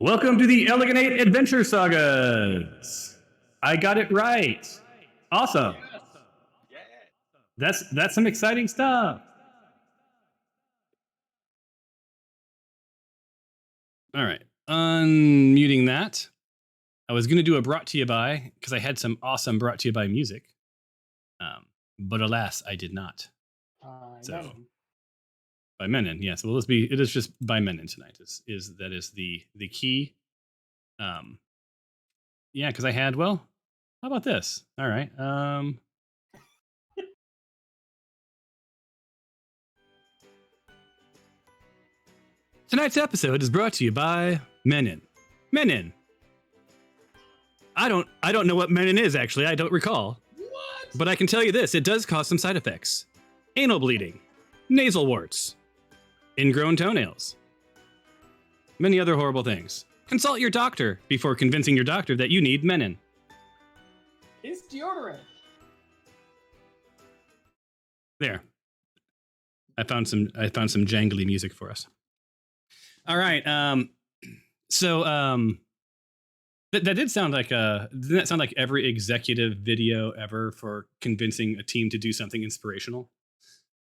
Welcome to the Elegant Eight Adventure Sagas. I got it right. Awesome. Yeah. That's some exciting stuff. All right, unmuting that. I was going to do a brought to you by because I had some awesome brought to you by music, but alas, I did not. So by Menon, yes. Well, it is just by Menon tonight. Is the key? Yeah, because I had. Well, how about this? All right. Tonight's episode is brought to you by Menon. Menon. I don't know what Menon is, actually. I don't recall. What? But I can tell you this, it does cause some side effects. Anal bleeding, nasal warts, ingrown toenails, many other horrible things. Consult your doctor before convincing your doctor that you need Menon. It's deodorant. There. I found some jangly music for us. All right. That did sound like didn't that sound like every executive video ever for convincing a team to do something inspirational?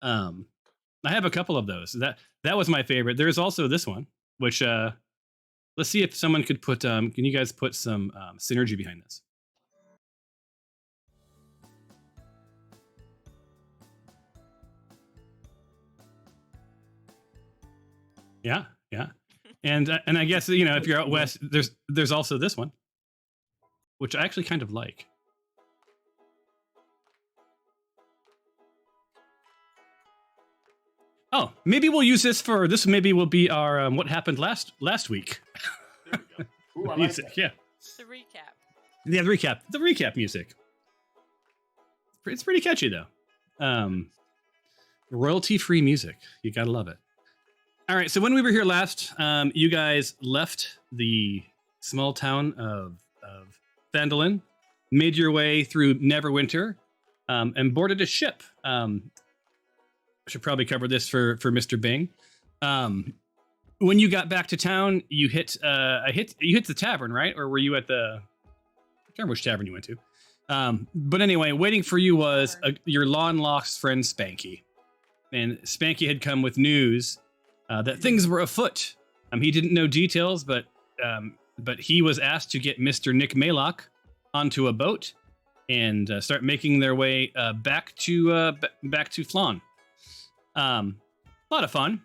I have a couple of those. That was my favorite. There's also this one, which let's see if someone could put can you guys put some synergy behind this? Yeah. And I guess, you know, if you're out west, there's also this one, which I actually kind of like. Oh, maybe we'll use this for this. Maybe will be our what happened last week. There we go. Ooh, I like Music, that. yeah. The recap. Yeah, the recap music. It's pretty catchy though. Royalty-free music. You gotta love it. All right, so when we were here last, you guys left the small town of Phandalin, made your way through Neverwinter, and boarded a ship. I should probably cover this for Mr. Bing. When you got back to town, you hit the tavern, right? Or were you at the? I can't remember which tavern you went to. But anyway, waiting for you was your long-lost friend Spanky, and Spanky had come with news. That things were afoot. He didn't know details, but he was asked to get Mr. Nick Maylock onto a boat and start making their way back to Flan. A lot of fun.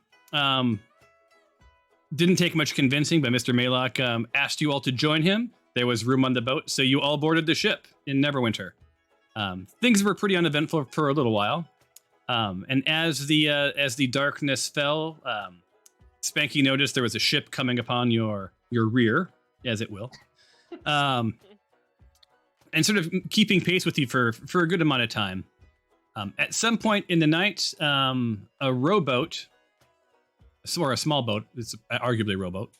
Didn't take much convincing, but Mr. Maylock asked you all to join him. There was room on the boat, so you all boarded the ship in Neverwinter. Things were pretty uneventful for a little while. And as the darkness fell, Spanky noticed there was a ship coming upon your rear, as it will, and sort of keeping pace with you for a good amount of time. At some point in the night, a rowboat, or a small boat, it's arguably a rowboat,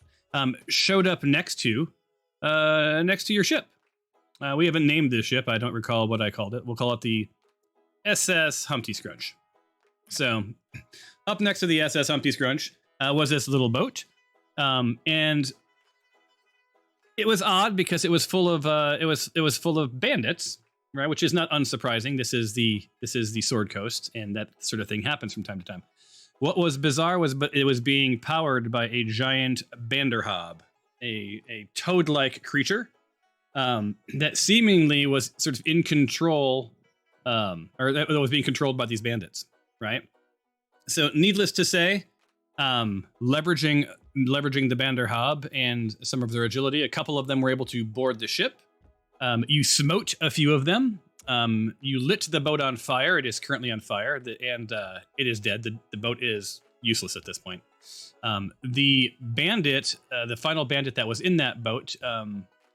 showed up next to your ship. We haven't named this ship. I don't recall what I called it. We'll call it the SS Humpty Scrunch. So, up next to the SS Humpty Scrunch was this little boat, and it was odd because it was full of full of bandits, right? Which is not unsurprising. This is the Sword Coast, and that sort of thing happens from time to time. What was bizarre was, but it was being powered by a giant Banderhob, a toad-like creature that seemingly was sort of in control. Or that was being controlled by these bandits, right? So, needless to say, leveraging the Banderhob and some of their agility, a couple of them were able to board the ship. You smote a few of them. You lit the boat on fire. It is currently on fire, and it is dead. The boat is useless at this point. The bandit, the final bandit that was in that boat,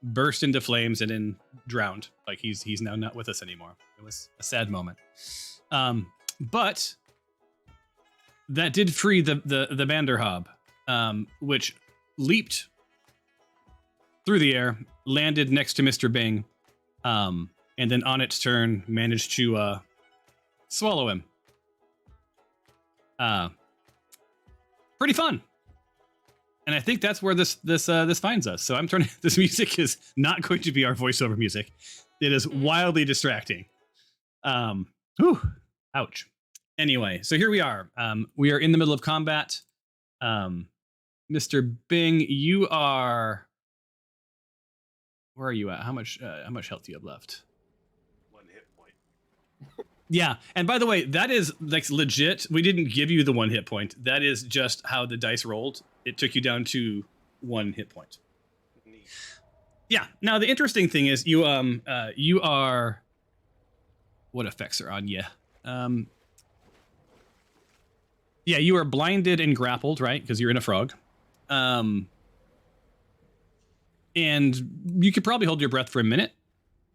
burst into flames and then drowned. Like he's now not with us anymore. It was a sad moment. But that did free the Banderhob, which leaped through the air, landed next to Mr. Bing, and then on its turn managed to swallow him. Pretty fun. And I think that's where this finds us. So I'm turning. This music is not going to be our voiceover music. It is wildly distracting. Whew, ouch. Anyway, so here we are. We are in the middle of combat. Mr. Bing, you are. Where are you at? How much health do you have left? 1 hit point. Yeah, and by the way, that is like legit. We didn't give you the 1 hit point. That is just how the dice rolled. It took you down to 1 hit point. Neat. Yeah. Now the interesting thing is you are. What effects are on you? Yeah, you are blinded and grappled, right? Because you're in a frog. And you could probably hold your breath for a minute,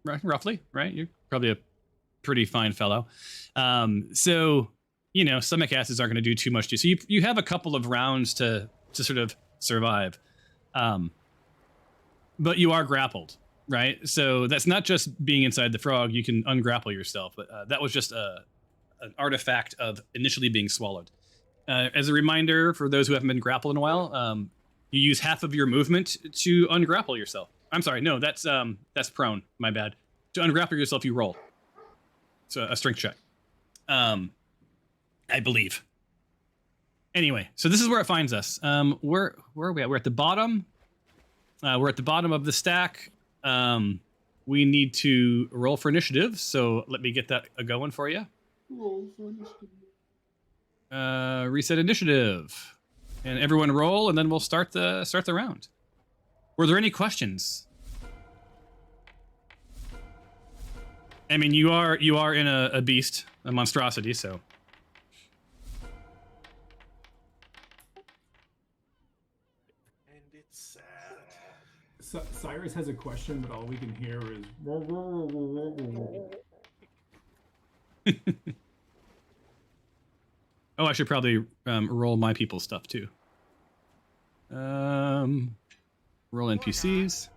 roughly, right? You're probably a pretty fine fellow. So, stomach acids aren't going to do too much to you. So you have a couple of rounds to sort of survive. But you are grappled, right? So that's not just being inside the frog. You can ungrapple yourself. But that was just an artifact of initially being swallowed. As a reminder, for those who haven't been grappled in a while, you use half of your movement to ungrapple yourself. I'm sorry, no, that's prone. My bad. To ungrapple yourself, you roll. It's a strength check. I believe. Anyway, so this is where it finds us. Where are we at? We're at the bottom. We're at the bottom of the stack. We need to roll for initiative. So let me get that going for you. Roll for initiative. Reset initiative, and everyone roll, and then we'll start the round. Were there any questions? I mean, you are in a beast, a monstrosity, so. And it's sad. Cyrus has a question, but all we can hear is. Oh, I should probably roll my people's stuff too. Roll NPCs.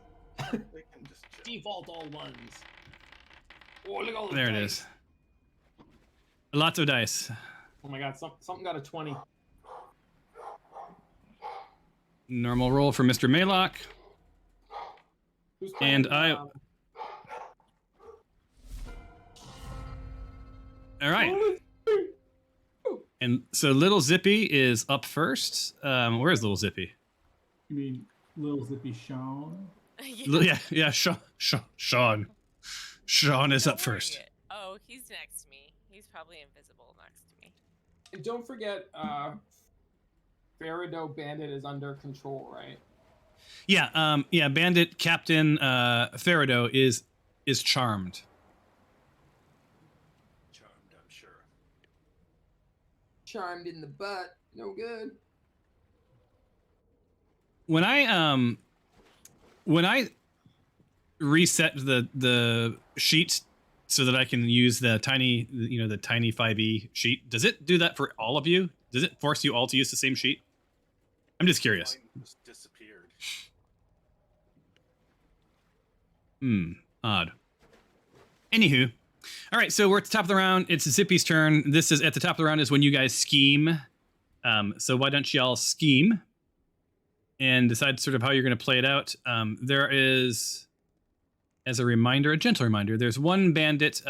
They can just chill. Default all ones. Oh, look at all the There it dice. is. Lots of dice. Oh my god, something got a 20. Normal roll for Mr. Maylock. Who's And playing, I- All right. And so Little Zippy is up first. Where is Little Zippy? You mean Little Zippy Sean? Yeah, Sean. Sean is Don't up worry first. it. Oh, he's next to me. He's probably invisible next to me. And don't forget, Farido Bandit is under control, right? Yeah, Bandit Captain Farido is charmed. Charmed, I'm sure. Charmed in the butt. No good. When I reset the sheet so that I can use the tiny 5e sheet, does it do that for all of you? Does it force you all to use the same sheet? I'm just curious. Mine just disappeared. Odd. Anywho. All right, so we're at the top of the round. It's Zippy's turn. This is at the top of the round is when you guys scheme. So why don't y'all scheme and decide sort of how you're going to play it out. There is, as a reminder, a gentle reminder, there's one bandit,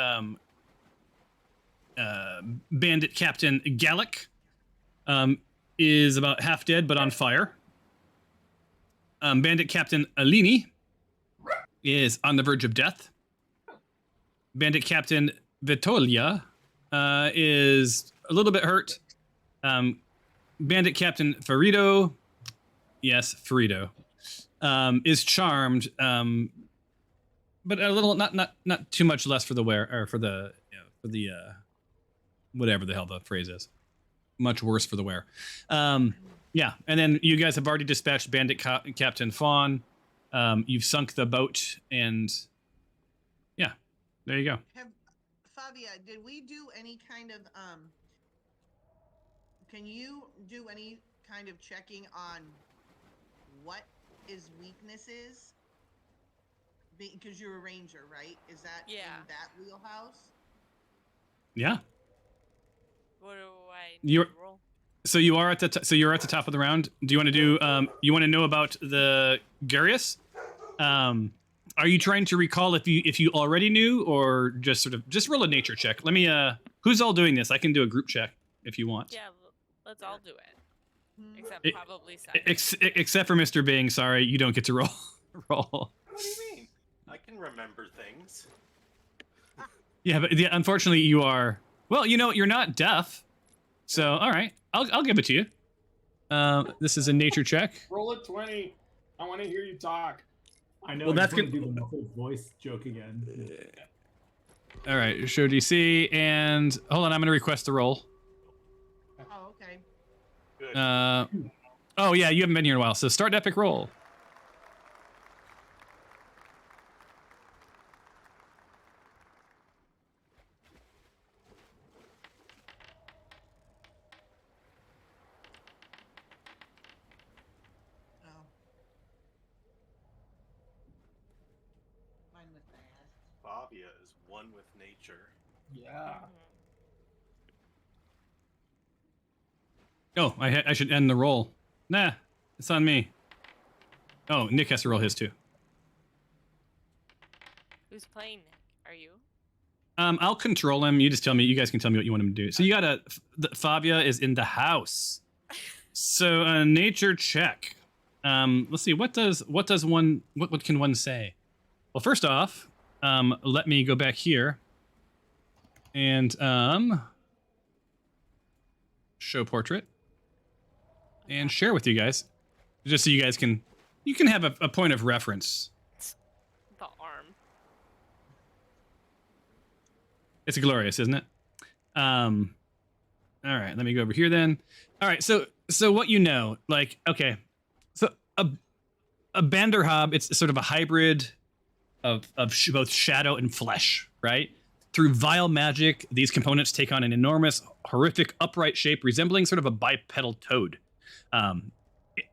Bandit Captain Gallic, is about half dead but on fire. Bandit Captain Alini is on the verge of death. Bandit Captain Vitolia is a little bit hurt. Bandit Captain Farido, yes, Farido, is charmed, but a little not too much less for the wear or for the whatever the hell the phrase is. Much worse for the wear. Yeah, and then you guys have already dispatched Bandit Captain Fawn. You've sunk the boat, and yeah, there you go. Fabia, did we do any kind of can you do any kind of checking on what his weaknesses? Because you're a ranger, right? Is that Yeah. in that wheelhouse? Yeah. What do I You're- roll? So you are at the so you're at the top of the round. Do you want to do? You want to know about the Garius? Are you trying to recall if you already knew, or just just roll a nature check? Let me. Who's all doing this? I can do a group check if you want. Yeah, let's all do it. Except It- probably Simon. Except for Mr. Bing, sorry, you don't get to roll. roll. What do you mean? I can remember things. Yeah, but unfortunately, you are. Well, you know, you're not deaf, so all right, I'll give it to you. This is a nature check. Roll a 20. I want to hear you talk. I know. Well, I that's just want good. to do the muffled voice joke again. All right, show DC, and hold on, I'm gonna request the roll. Oh, okay. Good. Oh yeah, you haven't been here in a while, so start epic roll. Oh. Mine was bad. Fabia is one with nature. Yeah. Oh, I should end the roll. Nah, it's on me. Oh, Nick has to roll his too. Who's playing Nick? Are you? I'll control him. You just tell me. You guys can tell me what you want him to do. So you got Fabia is in the house. So a nature check. Let's see. What can one say? Well, first off, let me go back here and show portrait and share with you guys, just so you guys can have a point of reference. The arm. It's glorious, isn't it? All right, let me go over here then. All right, so what you know, like, okay, so a Banderhob, it's sort of a hybrid of both shadow and flesh, right? Through vile magic, these components take on an enormous, horrific, upright shape resembling sort of a bipedal toad. And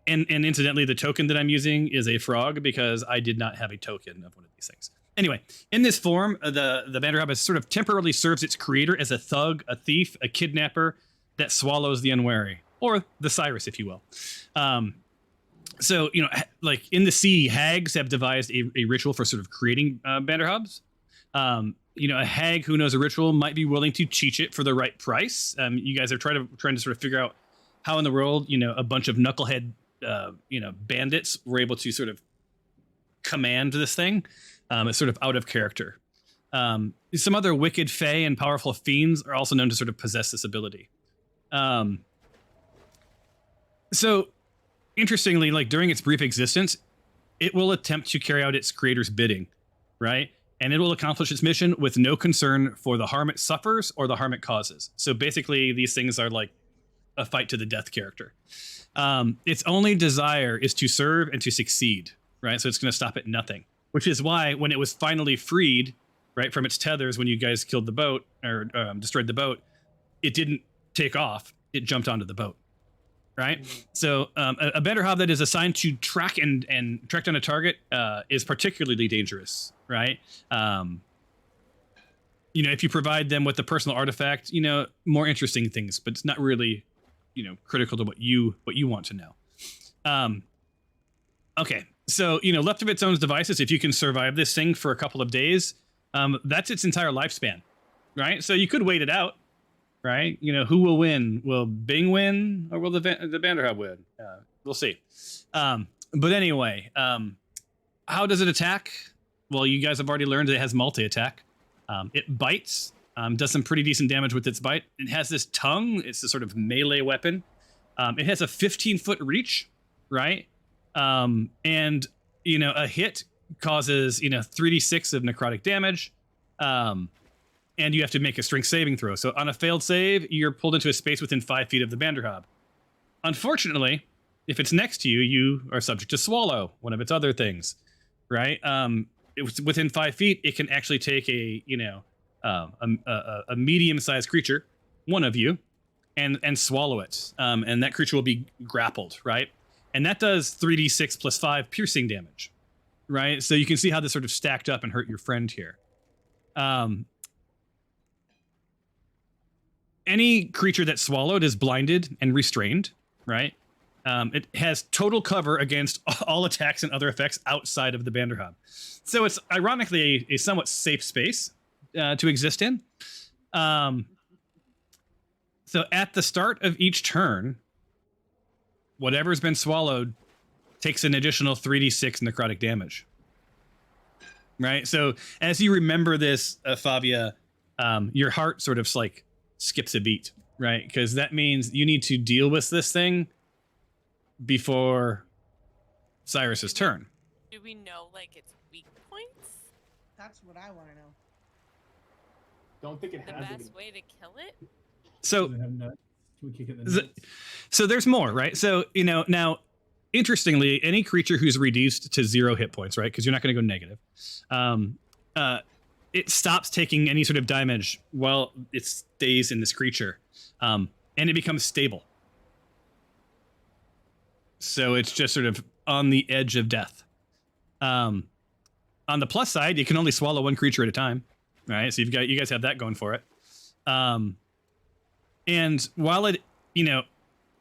incidentally, the token that I'm using is a frog because I did not have a token of one of these things. Anyway, in this form, the Vanderhob has sort of temporarily serves its creator as a thug, a thief, a kidnapper that swallows the unwary, or the Cyrus, if you will. So, you know, like in the sea, hags have devised a ritual for sort of creating Vanderhobs. You know, a hag who knows a ritual might be willing to teach it for the right price. You guys are trying to sort of figure out how in the world, you know, a bunch of knucklehead, you know, bandits were able to sort of command this thing. It's sort of out of character. Some other wicked fae and powerful fiends are also known to sort of possess this ability. So, interestingly, like during its brief existence, it will attempt to carry out its creator's bidding, right? And it will accomplish its mission with no concern for the harm it suffers or the harm it causes. So basically, these things are like a fight to the death character. Its only desire is to serve and to succeed, right? So it's going to stop at nothing, which is why when it was finally freed, right, from its tethers, when you guys killed the boat or destroyed the boat, it didn't take off. It jumped onto the boat, right? So a Banderhob that is assigned to track and track down a target is particularly dangerous, right? You know, if you provide them with the personal artifact, you know, more interesting things, but it's not really, you know, critical to what you want to know. Okay, so, you know, left of its own devices, if you can survive this thing for a couple of days, that's its entire lifespan, right? So you could wait it out, right? You know, who will win? Will Bing win or will the Banderhob win? We'll see. But anyway, how does it attack? Well, you guys have already learned it has multi-attack. It bites, does some pretty decent damage with its bite. It has this tongue. It's a sort of melee weapon. It has a 15-foot reach, right? And, you know, a hit causes, you know, 3d6 of necrotic damage. And you have to make a strength saving throw. So on a failed save, you're pulled into a space within 5 feet of the Banderhob. Unfortunately, if it's next to you, you are subject to swallow, one of its other things, right? It was within 5 feet, it can actually take a, you know, a medium-sized creature, one of you, and swallow it. And that creature will be grappled, right? And that does 3d6 plus 5 piercing damage, right? So you can see how this sort of stacked up and hurt your friend here. any creature that's swallowed is blinded and restrained, right? It has total cover against all attacks and other effects outside of the Banderhub. So it's ironically a somewhat safe space to exist in. So at the start of each turn, whatever's been swallowed takes an additional 3d6 necrotic damage. Right? So as you remember this, Fabia, your heart sort of like skips a beat, right? Because that means you need to deal with this thing before Cyrus's turn. Do we know like its weak points? That's what I want to know. Don't think it The has best any. way to kill it? So, Does it have nuts? Can we kick it in the the- nuts? so there's more, right? So, now, interestingly, any creature who's reduced to 0 hit points, right? Because you're not going to go negative. It stops taking any sort of damage while it stays in this creature. And it becomes stable. So it's just sort of on the edge of death. On the plus side, you can only swallow one creature at a time, right? So you guys have that going for it. And while it,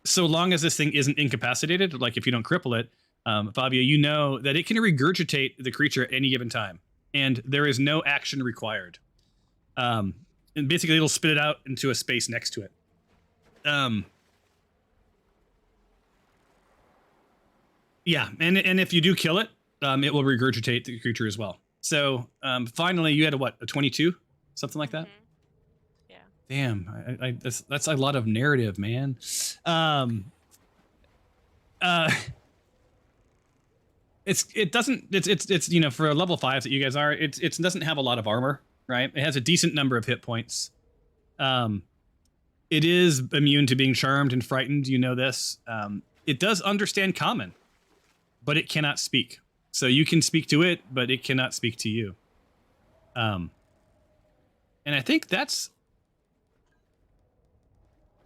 so long as this thing isn't incapacitated, like if you don't cripple it, Fabio, you know that it can regurgitate the creature at any given time, and there is no action required. And basically, it'll spit it out into a space next to it. Yeah, and if you do kill it, it will regurgitate the creature as well. So finally, you had a 22, something like that. Mhm. Yeah. Damn, that's a lot of narrative, man. It's for a level 5 that you guys are, it doesn't have a lot of armor, right? It has a decent number of hit points. It is immune to being charmed and frightened. You know this. It does understand common, but it cannot speak. So you can speak to it, but it cannot speak to you. And I think that's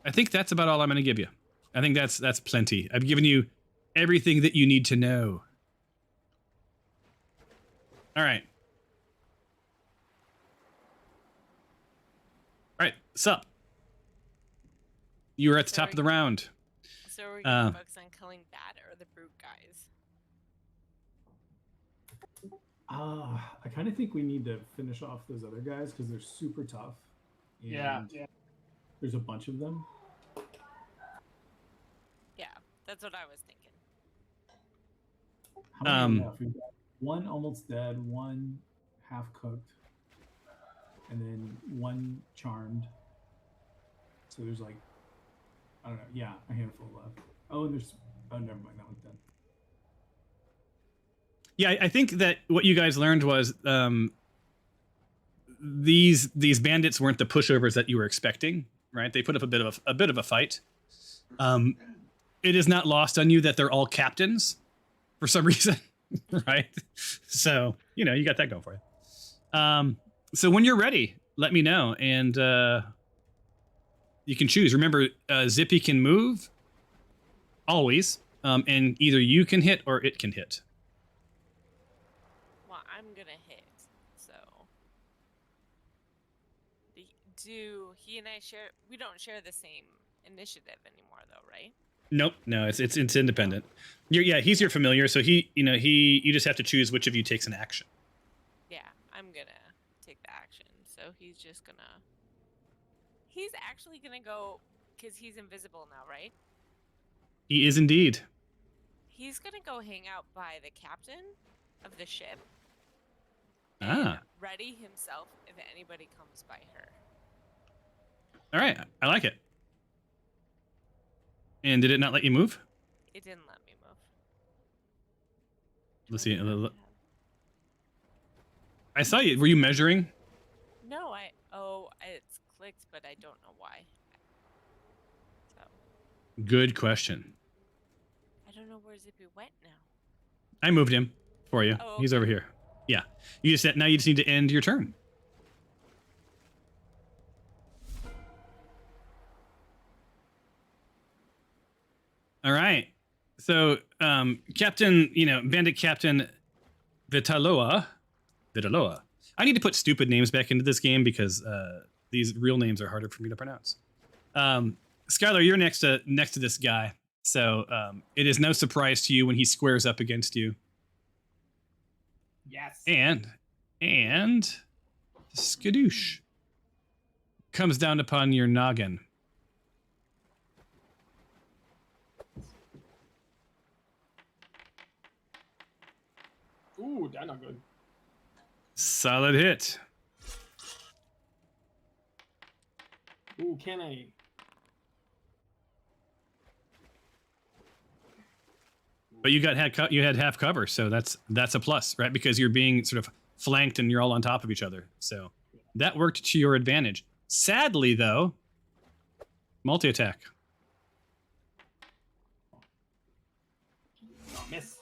about all I'm going to give you. I think that's plenty. I've given you everything that you need to know. All right. All right, sup? You were at the top of the round. So we're going to focus on killing bad or the brute guys. I kind of think we need to finish off those other guys because they're super tough. Yeah. and There's a bunch of them. Yeah, that's what I was thinking. How many do we have? We've got one almost dead, one half cooked, and then one charmed. So there's like, I don't know, yeah, a handful left. Oh, and never mind, that one's dead. Yeah, I think that what you guys learned was these bandits weren't the pushovers that you were expecting, right? They put up a bit of a fight. It is not lost on you that they're all captains for some reason, right? So you got that going for you. So when you're ready, let me know, and you can choose. Remember, Zippy can move always, and either you can hit or it can hit. Well, I'm gonna hit. So, do he and I share? We don't share the same initiative anymore, though, right? Nope, no, it's independent. He's your familiar, so you just have to choose which of you takes an action. Yeah, I'm gonna take the action. So he's actually gonna go because he's invisible now, right? He is indeed. He's gonna go hang out by the captain of the ship. Ah. Ready himself if anybody comes by her. All right, I like it. And did it not let you move? It didn't let me move. Let's see. I saw you. Were you measuring? No, it's clicked, but I don't know why. So Good question. I don't know where Zippy went now. I moved him for you. Oh, He's over here. Yeah. You just need to end your turn. All right. So, Captain, Bandit Captain Vitaloa. I need to put stupid names back into this game because these real names are harder for me to pronounce. Skylar, you're next to this guy, so it is no surprise to you when he squares up against you. Yes. And skadoosh comes down upon your noggin. Ooh, that's not good. Solid hit. Ooh, can I? But you had half cover, so that's a plus, right? Because you're being sort of flanked and you're all on top of each other. So that worked to your advantage. Sadly, though, multi-attack. Oh, miss.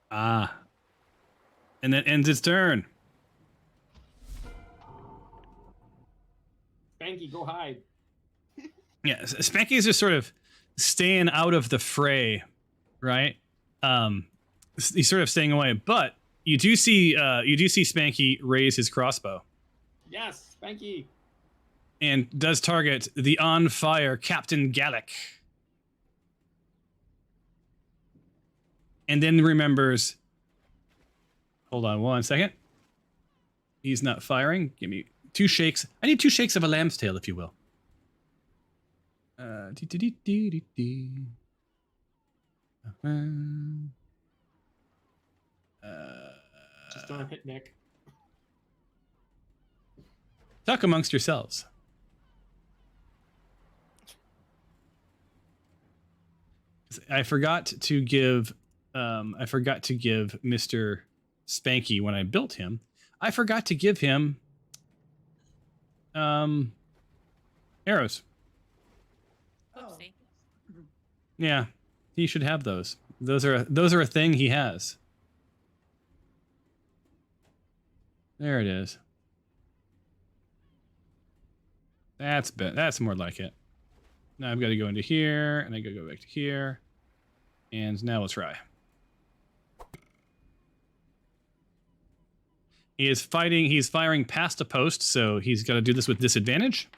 Ah. And that ends its turn. Spanky, go hide. Yeah, Spanky is just sort of staying out of the fray, right? He's sort of staying away, but you do see Spanky raise his crossbow Yes, Spanky. and does target the on fire Captain Gallic, and then remembers. Hold on 1 second. He's not firing. Give me 2 shakes. I need 2 shakes of a lamb's tail, if you will. Just don't hit Nick. Talk amongst yourselves. I forgot to give Mr. Spanky when I built him. I forgot to give him arrows. Oopsie. Yeah, he should have those. Those are a thing he has. There it is. That's more like it. Now I've got to go into here, and I got to go back to here, and now we'll try. He's firing past a post, so he's got to do this with disadvantage.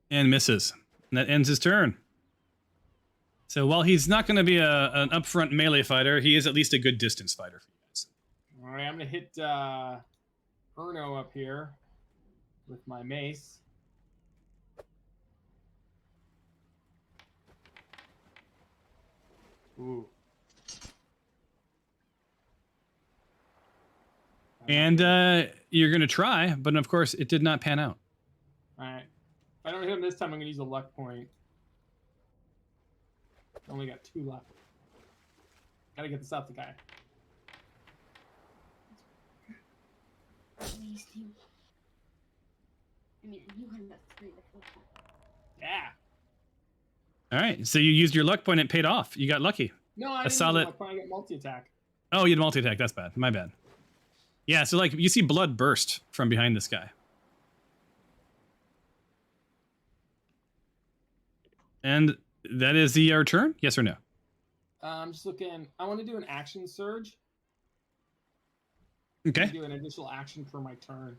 And misses. And that ends his turn. So while he's not going to be an upfront melee fighter, he is at least a good distance fighter for you guys. All right, I'm gonna hit Erno up here with my mace. Ooh. And you're going to try, but of course it did not pan out. All right. If I don't hit him this time, I'm gonna use a luck point. Only got 2 left. Gotta get this off the guy. Yeah. All right, so you used your luck point, it paid off. You got lucky. No, I A didn't solid- use a luck point. I got multi-attack. Oh, you had multi-attack. That's bad. My bad. Yeah, so like you see blood burst from behind this guy. And that is your turn? Yes or no? I'm just looking. I want to do an action surge. Okay. Do an additional action for my turn.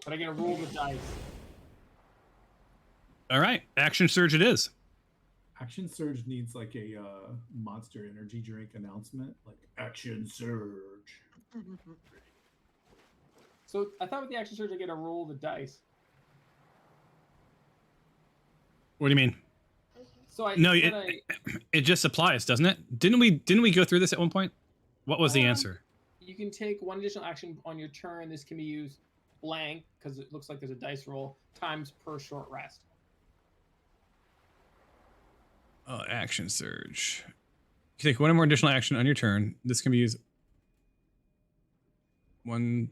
But I gotta roll the dice. All right. Action surge it is. Action Surge needs like a Monster Energy drink announcement, like Action Surge. So I thought with the action surge I get to roll the dice. What do you mean? So I No, instead it just applies, doesn't it? Didn't we go through this at one point? What was the answer? you can take 1 additional action on your turn. This can be used blank because it looks like there's a dice roll times per short rest. Oh, action surge. You take 1 more additional action on your turn. This can be used. 1.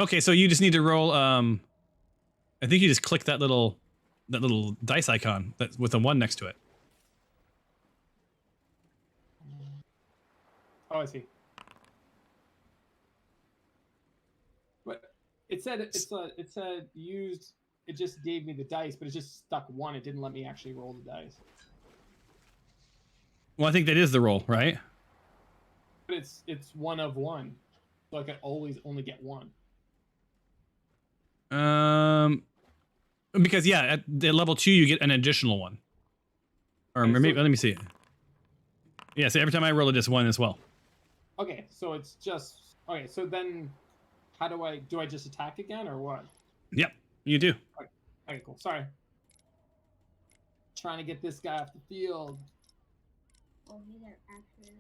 Okay, so you just need to roll. I think you just click that little dice icon that with a 1 next to it. Oh, I see. But it said used. It just gave me the dice, but it just stuck 1. It didn't let me actually roll the dice. Well, I think that is the roll, right? But it's one of one, so I can always only get one. Because yeah, at the level 2 you get an additional one. Or Okay, maybe so- let me see. Yeah, so every time I roll it, it's 1 as well. Okay, so it's just okay. So then, how do I just attack again or what? Yep, you do. Okay, cool. Sorry. Trying to get this guy off the field. Oh, he's an actually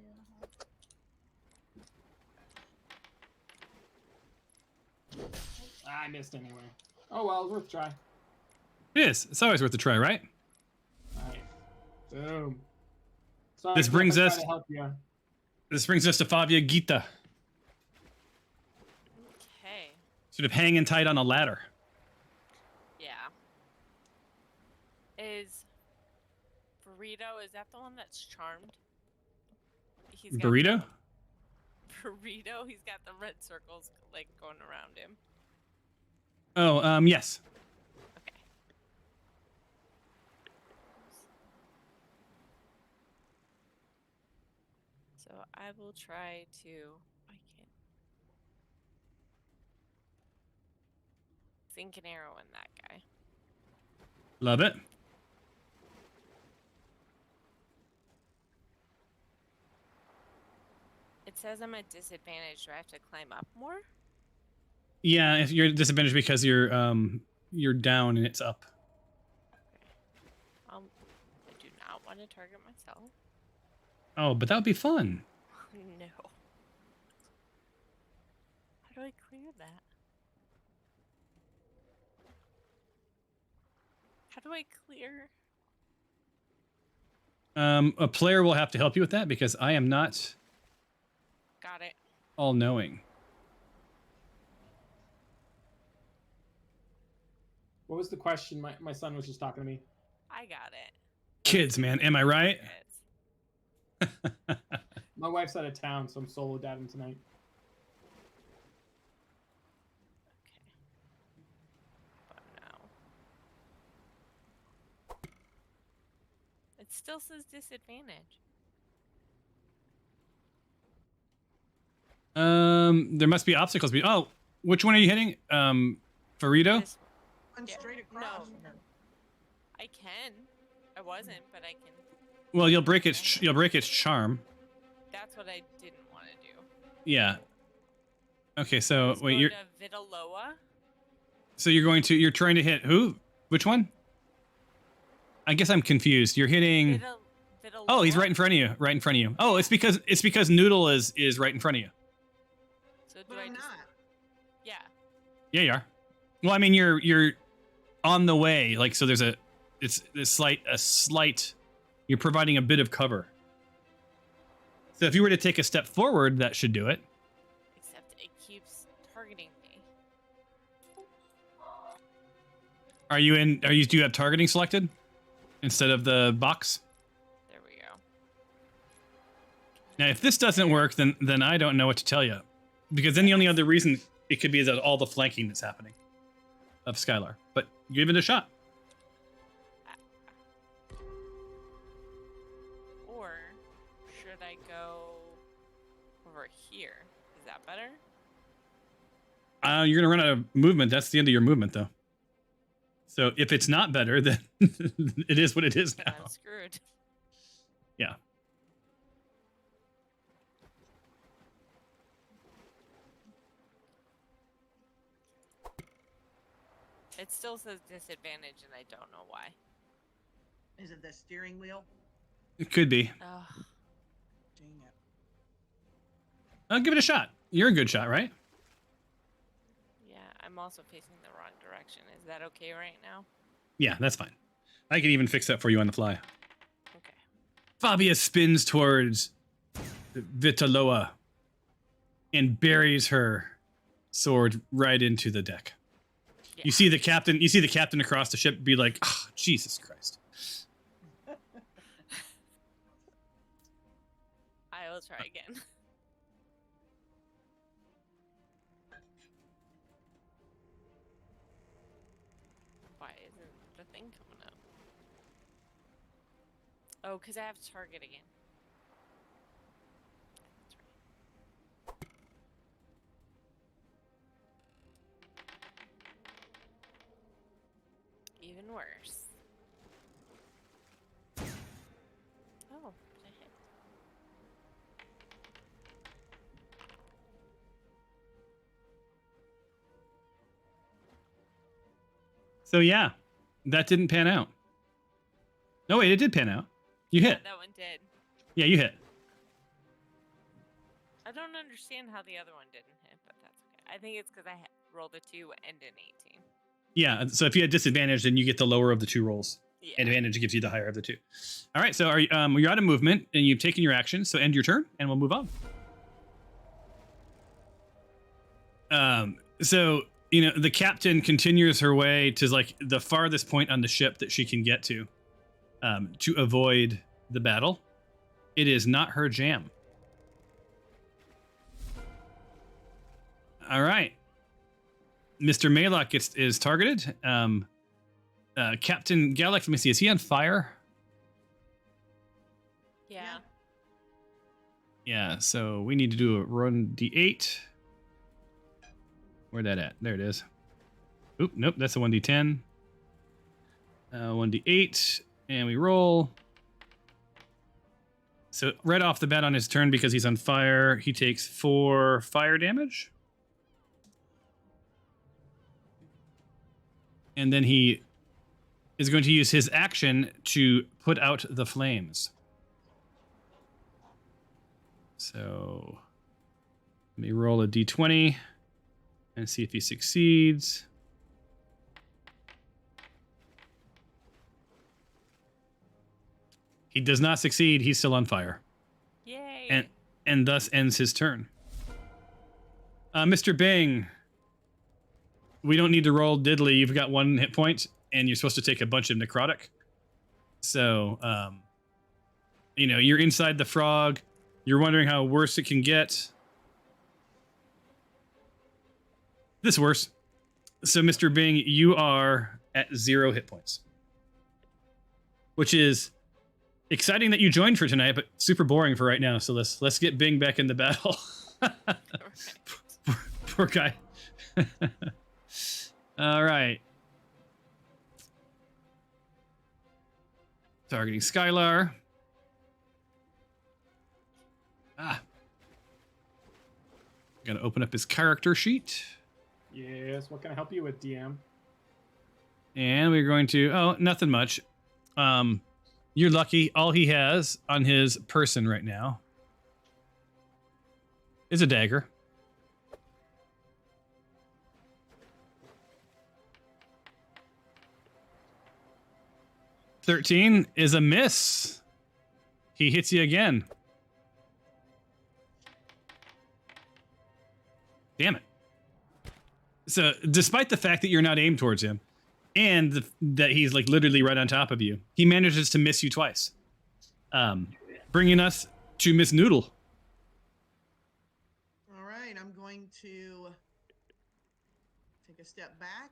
I missed anyway. Oh well, it's worth a try. It is. It's always worth a try, right? Alright. Boom. Sorry, This Cliff, brings I tried us- to help you. This brings us to Favia Gita, Okay. sort of hanging tight on a ladder. Yeah. Is Burrito, is that the one that's charmed? He's got Burrito? Burrito, he's got the red circles like going around him. Oh, yes. Okay. So I will try to. I can't. Sink an arrow in that guy. Love it. It says I'm at disadvantage. Do I have to climb up more? Yeah, if you're disadvantaged because you're down and it's up. I do not want to target myself. Oh, but that would be fun. No. How do I clear that? How do I clear? A player will have to help you with that because I am not Got it. all-knowing. What was the question? My son was just talking to me. I got it. Kids, man, am I right? It's- My wife's out of town, so I'm solo dadding tonight. Okay. But no. It still says disadvantage. There must be obstacles. Oh, which one are you hitting? Farito? This- Run Yeah, straight across. no. I can. I wasn't, but I can. Well, you'll break its charm. That's what I didn't want to do. Yeah. Okay, so Let's wait, go you're to Vitaloa. you're trying to hit who? Which one? I guess I'm confused. You're hitting. Vitaloa. Oh, he's right in front of you. Right in front of you. Oh, it's because Noodle is right in front of you. So do But I I'm just? not. Yeah. Yeah, you are. Well, I mean, you're on the way. Like, so there's a slight. You're providing a bit of cover. So if you were to take a step forward, that should do it. Except it keeps targeting me. Do you have targeting selected instead of the box? There we go. Now, if this doesn't work, then I don't know what to tell you, because then the only other reason it could be is that all the flanking that's happening of Skylar. But give it a shot. Or should I go over here? Is that better? You're gonna run out of movement. That's the end of your movement, though. So if it's not better, then it is what it is Then now. I'm screwed. Yeah. It still says disadvantage, and I don't know why. Is it the steering wheel? It could be. Oh, Dang it. I'll give it a shot. You're a good shot, right? yeah. I'm also facing the wrong direction. Is that okay right now? Yeah, that's fine. I can even fix that for you on the fly. Okay. Fabia spins towards Vitaloa and buries her sword right into the deck. Yeah. You see the captain across the ship be like, oh, Jesus Christ. I will try again. Why isn't the thing coming up? Oh, because I have target again. That's right. So yeah, that didn't pan out. No, wait, it did pan out. You hit. That one did. Yeah, you hit. I don't understand how the other one didn't hit, but that's okay. I think it's because I rolled a 2 and an 18. Yeah, so if you had disadvantage, then you get the lower of the two rolls. Yeah. Advantage gives you the higher of the two. All right, so you're out of movement, and you've taken your action, so end your turn, and we'll move on. So, the captain continues her way to, like, the farthest point on the ship that she can get to avoid the battle. It is not her jam. All right. Mr. Maylock is targeted. Captain Galek, let me see. Is he on fire? Yeah. Yeah, so we need to do a run D8. Where'd that at? There it is. Oop, nope, that's a 1D10. 1D8, and we roll. So right off the bat on his turn, because he's on fire, he takes 4 fire damage. And then he is going to use his action to put out the flames. So let me roll a D20 and see if he succeeds. He does not succeed. He's still on fire. Yay. And thus ends his turn. Mr. Bing, we don't need to roll diddly. You've got 1 hit point, and you're supposed to take a bunch of necrotic. So, you're inside the frog. You're wondering how worse it can get. This worse. So, Mr. Bing, you are at 0 hit points. Which is exciting that you joined for tonight, but super boring for right now. So let's get Bing back in the battle. Poor guy. All right. Targeting Skylar. Gotta open up his character sheet. Yes. What can I help you with, DM? And we're going to... nothing much. You're lucky. All he has on his person right now is a dagger. $13 is a miss. He hits you again. Damn it. So, despite the fact that you're not aimed towards him, and that he's like literally right on top of you, he manages to miss you twice. Bringing us to Miss Noodle. All right, I'm going to take a step back.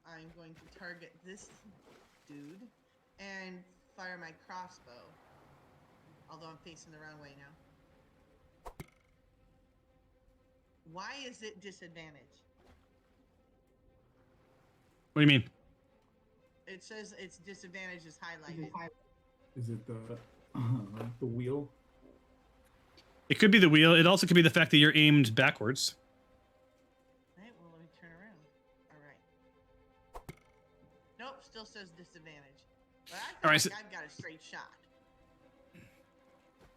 I'm going to target this dude and fire my crossbow. Although I'm facing the wrong way now. Why is it disadvantage? What do you mean? It says its disadvantage is highlighted. Is it the wheel? It could be the wheel. It also could be the fact that you're aimed backwards. All right, well, let me turn around. All right. Nope, still says disadvantage. But I feel All right, like so- I've got a straight shot.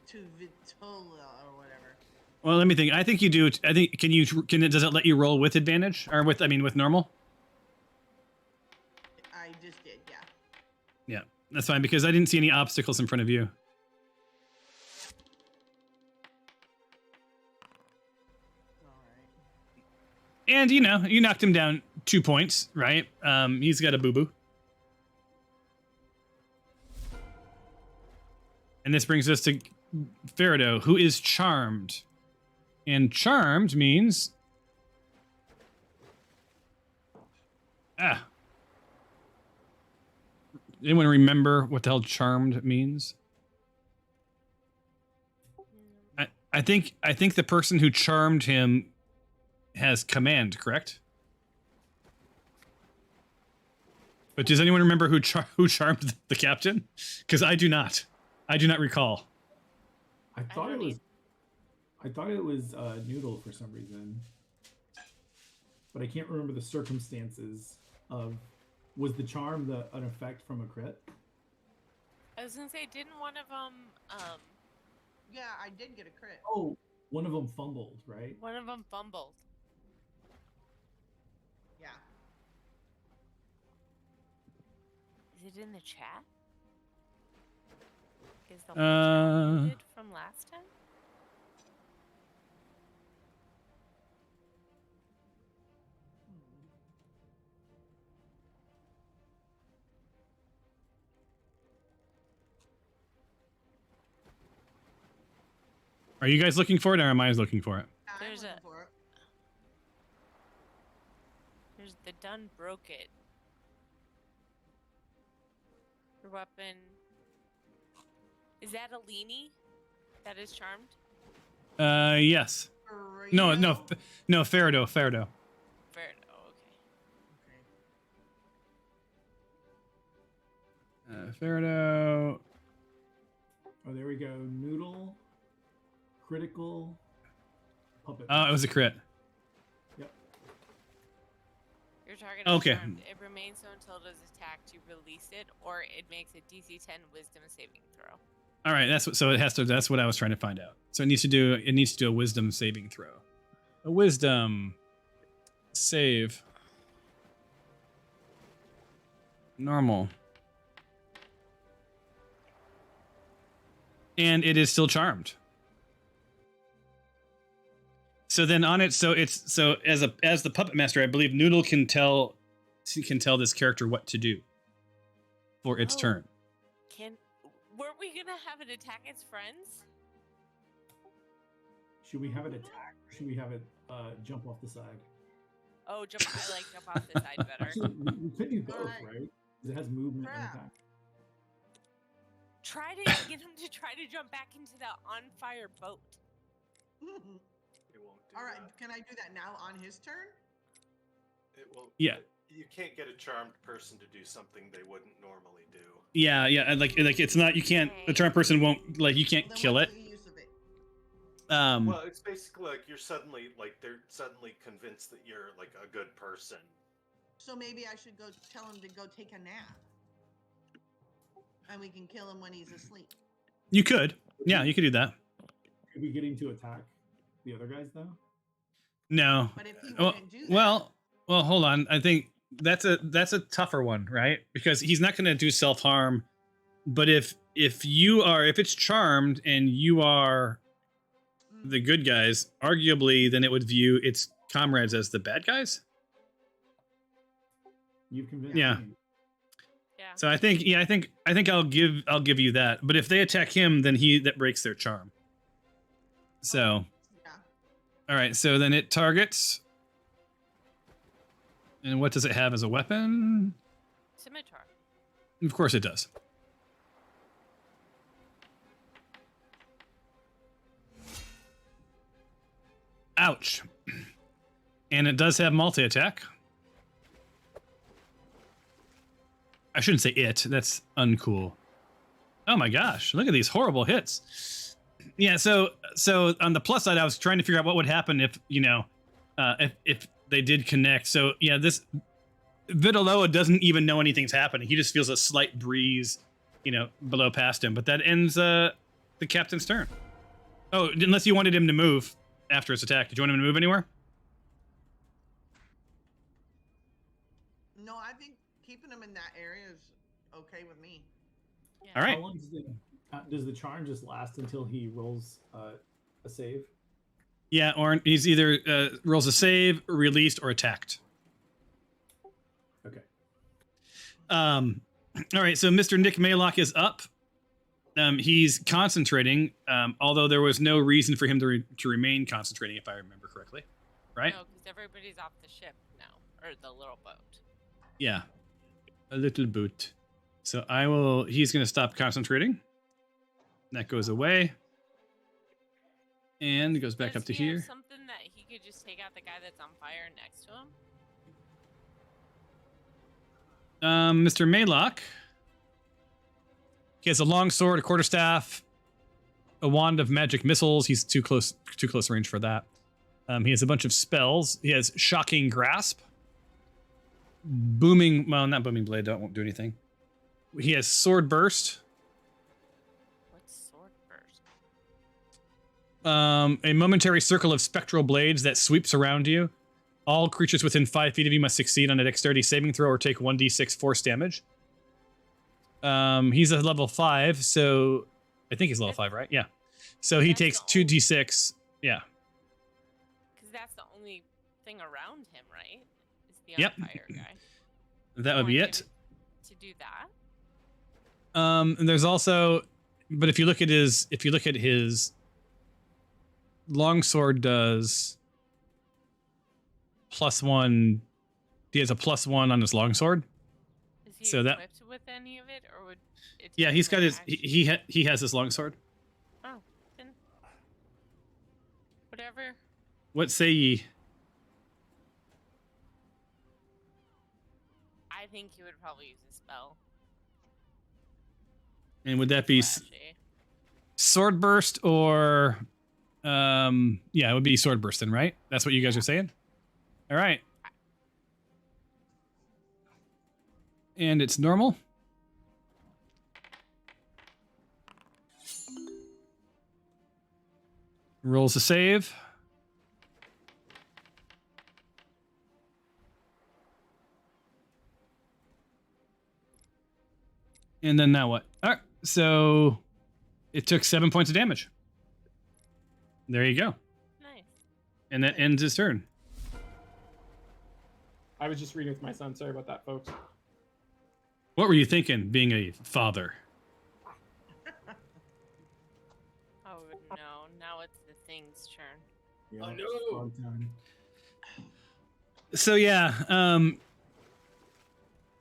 To Vitola or whatever. Well, let me think. I think you do. I think does it let you roll with advantage or with normal? I just did, yeah. Yeah, that's fine because I didn't see any obstacles in front of you. All right. And you knocked him down 2 points, right? He's got a boo-boo. And this brings us to Ferido, who is charmed. And charmed means... Anyone remember what the hell charmed means? I think the person who charmed him has command, correct? But does anyone remember who charmed the captain? Because I do not. I do not recall. I thought it was Noodle for some reason, but I can't remember the circumstances of Was the charm an effect from a crit? I was gonna say, didn't one of them, Yeah, I did get a crit. Oh, one of them fumbled, right? one of them fumbled? Yeah. Is it in the chat? Is the one chat muted from last time? Are you guys looking for it, or am I looking for it? I'm There's looking a- for it. There's the done broke it. Your weapon. Is that a leanie? That is charmed? Yes. No, Ferrido. Fair. Oh, okay. Ferrido. Oh, there we go. Noodle, critical, puppet. Oh, it was a crit. Yep. Your target Okay. is charmed. It remains so until it is attacked. You release it, or it makes a DC 10 Wisdom saving throw. All right, that's what. So it has to. That's what I was trying to find out. So it needs to do. It needs to do a Wisdom saving throw. A Wisdom save. Normal. And it is still charmed. So then on it, so as the puppet master, I believe Noodle can tell this character what to do for its Oh. turn. Weren't we gonna have it attack its friends? Should we have it attack, or should we have it jump off the side? Oh, jump! I like jump off the side better. Actually, we could do both, Alright. right? Because it has movement and Crap. attack. Try to get him to try to jump back into the on fire boat. It won't do All right, that. can I do that now on his turn? It won't. Yeah. You can't get a charmed person to do something they wouldn't normally do. Yeah, and like it's not. You can't. The charmed person won't like. You can't Then kill what's it. the use of it? Well, it's basically like they're suddenly convinced that you're like a good person. So maybe I should go tell him to go take a nap. And we can kill him when he's asleep. You could. Yeah, you could do that. Could we get him to attack the other guys though? No. But if he Well, wouldn't do that, well, hold on. I think that's a tougher one, right? Because he's not going to do self harm. But if it's charmed and you are the good guys, arguably, then it would view its comrades as the bad guys. You've convinced Yeah. me. Yeah. So I think I'll give you that. But if they attack him, then that breaks their charm. So, yeah. all right. So then it targets. And what does it have as a weapon? Scimitar. Of course it does. Ouch. And it does have multi-attack. I shouldn't say it. That's uncool. Oh my gosh. Look at these horrible hits. Yeah, so on the plus side, I was trying to figure out what would happen if, if they did connect. So yeah, this Vitaloa doesn't even know anything's happening. He just feels a slight breeze, below past him. But that ends the captain's turn. Oh, unless you wanted him to move after his attack. Did you want him to move anywhere? No, I think keeping him in that area is okay with me. Yeah. All right. How long does the charm just last until he rolls a save? Yeah, or he's either rolls a save, released, or attacked. Okay. All right, so Mr. Nick Maylock is up. He's concentrating, although there was no reason for him to remain concentrating, if I remember correctly. Right? No, because everybody's off the ship now, or the little boat. Yeah. A little boot. So he's going to stop concentrating. That goes away. And it goes back Does up to he have here. something that he could just take out the guy that's on fire next to him? Mr. Maylock. He has a long sword, a quarterstaff, a wand of magic missiles. He's too close range for that. He has a bunch of spells. He has shocking grasp, booming. Well, not booming blade. Won't do anything. He has sword burst. What's sword burst? A momentary circle of spectral blades that sweeps around you. All creatures within 5 feet of you must succeed on a dexterity saving throw or take 1d6 force damage. He's a level 5, so I think he's level 5, right? Yeah. So he takes 2d6. Yeah. Because that's the only thing around him, right? Is the Yep. fire guy. That would be it. To do that. And there's also, but if you look at his longsword does +1. He has a +1 on his longsword. Is he So that- equipped with any of it, or would it? Yeah, take he's him got an his action? he has his longsword. Oh, then whatever. What say ye? I think he would probably use a spell. And would that be Flashy. sword burst or yeah, it would be sword burst then, right? That's what you guys are saying? All right. And it's normal. Rolls a save. And then now what? All right, so it took 7 points of damage. There you go. Nice. And that ends his turn. I was just reading with my son. Sorry about that, folks. What were you thinking, being a father? Oh no! Now it's the thing's turn. Yeah, Oh, it's no. frog time. So yeah,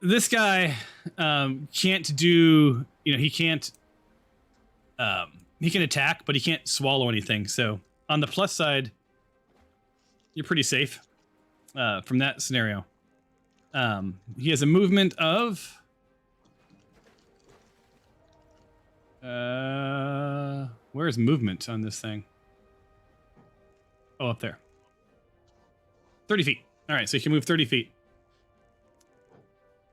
this guy can't do. He can't. He can attack, but he can't swallow anything. So on the plus side, you're pretty safe from that scenario. He has a movement of. Where's movement on this thing? Oh, up there. 30 feet. All right, so he can move 30 feet.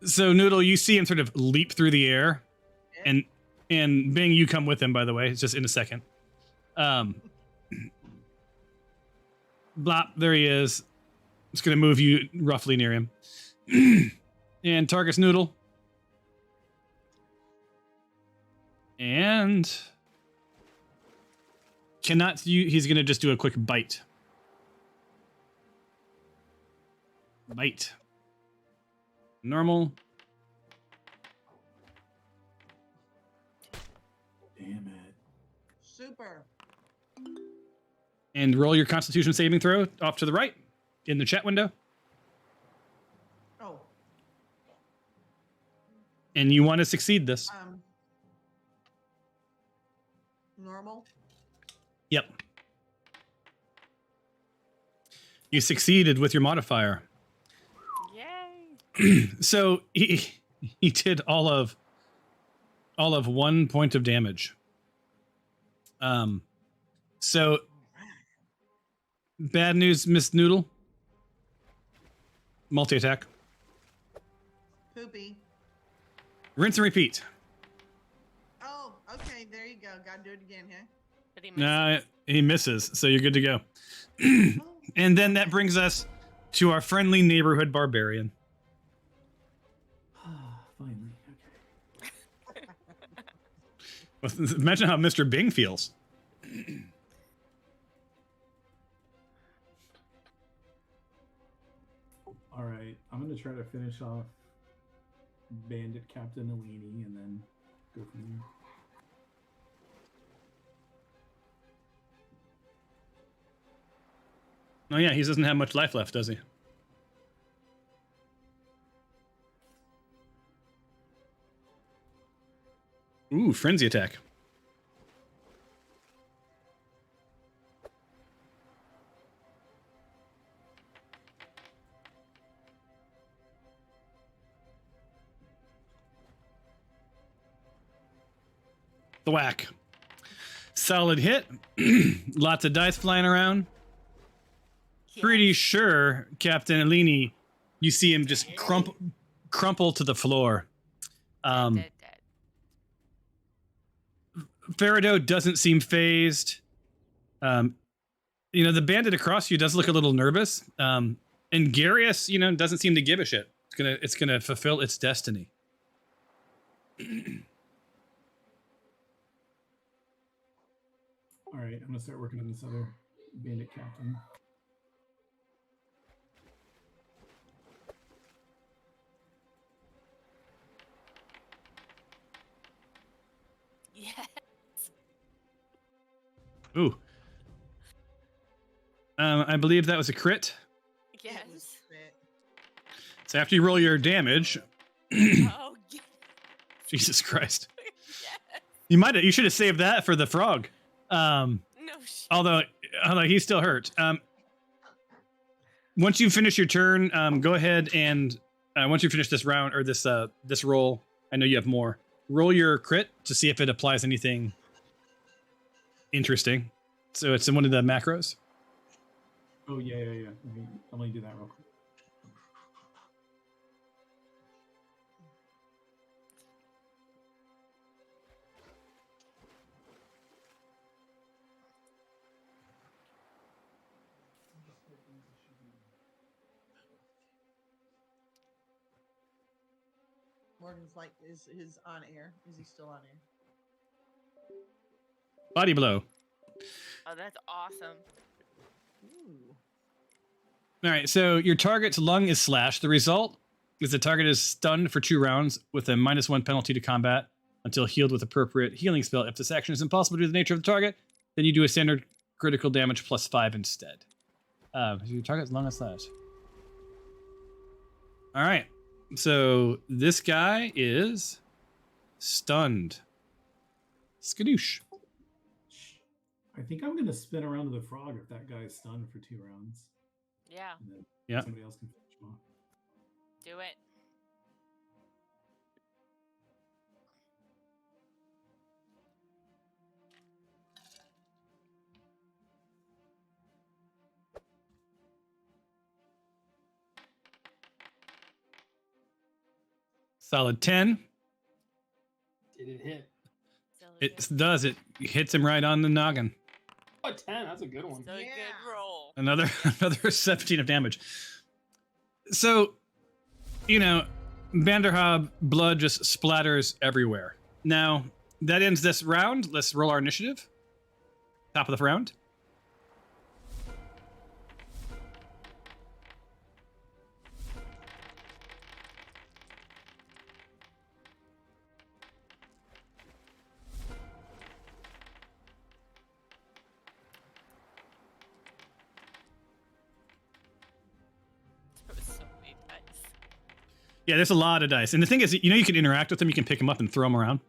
So Noodle, you see him sort of leap through the air, and Bing, you come with him. By the way, it's just in a second. Blop, there he is. It's gonna move you roughly near him, and targets Noodle. And he's gonna just do a quick bite. Bite. Normal. Damn it. Super. And roll your Constitution saving throw off to the right in the chat window. Oh. And you want to succeed this. Normal. Yep. You succeeded with your modifier. Yay! So he did all of 1 point of damage. So bad news, Miss Noodle. Multi-attack. Poopy. Rinse and repeat. Oh, okay. There you go. Gotta do it again, huh? But he missed. Nah, he misses, so you're good to go. Oh, And then that brings us to our friendly neighborhood barbarian. Finally. Okay. Imagine how Mr. Bing feels. All right. I'm going to try to finish off Bandit Captain Alini and then go from there. Oh yeah, he doesn't have much life left, does he? Ooh, frenzy attack. The whack. Solid hit. Lots of dice flying around. Pretty sure Captain Alini You see him just crumple to the floor. Dead. Faradoh doesn't seem phased. The bandit across you does look a little nervous. And Garius, doesn't seem to give a shit. It's gonna fulfill its destiny. All right, I'm gonna start working on this other bandit captain. Yes. Ooh. I believe that was a crit. It was Yes. crit. So after you roll your damage, Oh, yes. Jesus Christ, Yes. you should have saved that for the frog. No shit. Although he's still hurt. Once you finish your turn, go ahead and once you finish this round or this roll, I know you have more. Roll your crit to see if it applies anything interesting. So it's in one of the macros. Oh yeah. Let me do that real quick. Morgan's like, is his on air? Is he still on air? Body blow. Oh, that's awesome. Ooh. All right, so your target's lung is slashed. The result is the target is stunned for 2 rounds with a -1 penalty to combat until healed with appropriate healing spell. If this action is impossible due to the nature of the target, then you do a standard critical damage +5 instead. So your target's lung is slashed. All right, so this guy is stunned. Skadoosh. I think I'm gonna spin around to the frog if that guy's stunned for 2 rounds. Yeah. And then Yeah. somebody else can finish him off. Do it. Solid 10. Did it hit? So It good. does. It hits him right on the noggin. Oh, 10. That's a good one. So Yeah. good roll. Another 17 of damage. So, Vanderhob blood just splatters everywhere. Now, that ends this round. Let's roll our initiative. Top of the round. There was so many dice. Yeah, there's a lot of dice. And the thing is, you can interact with them. You can pick them up and throw them around.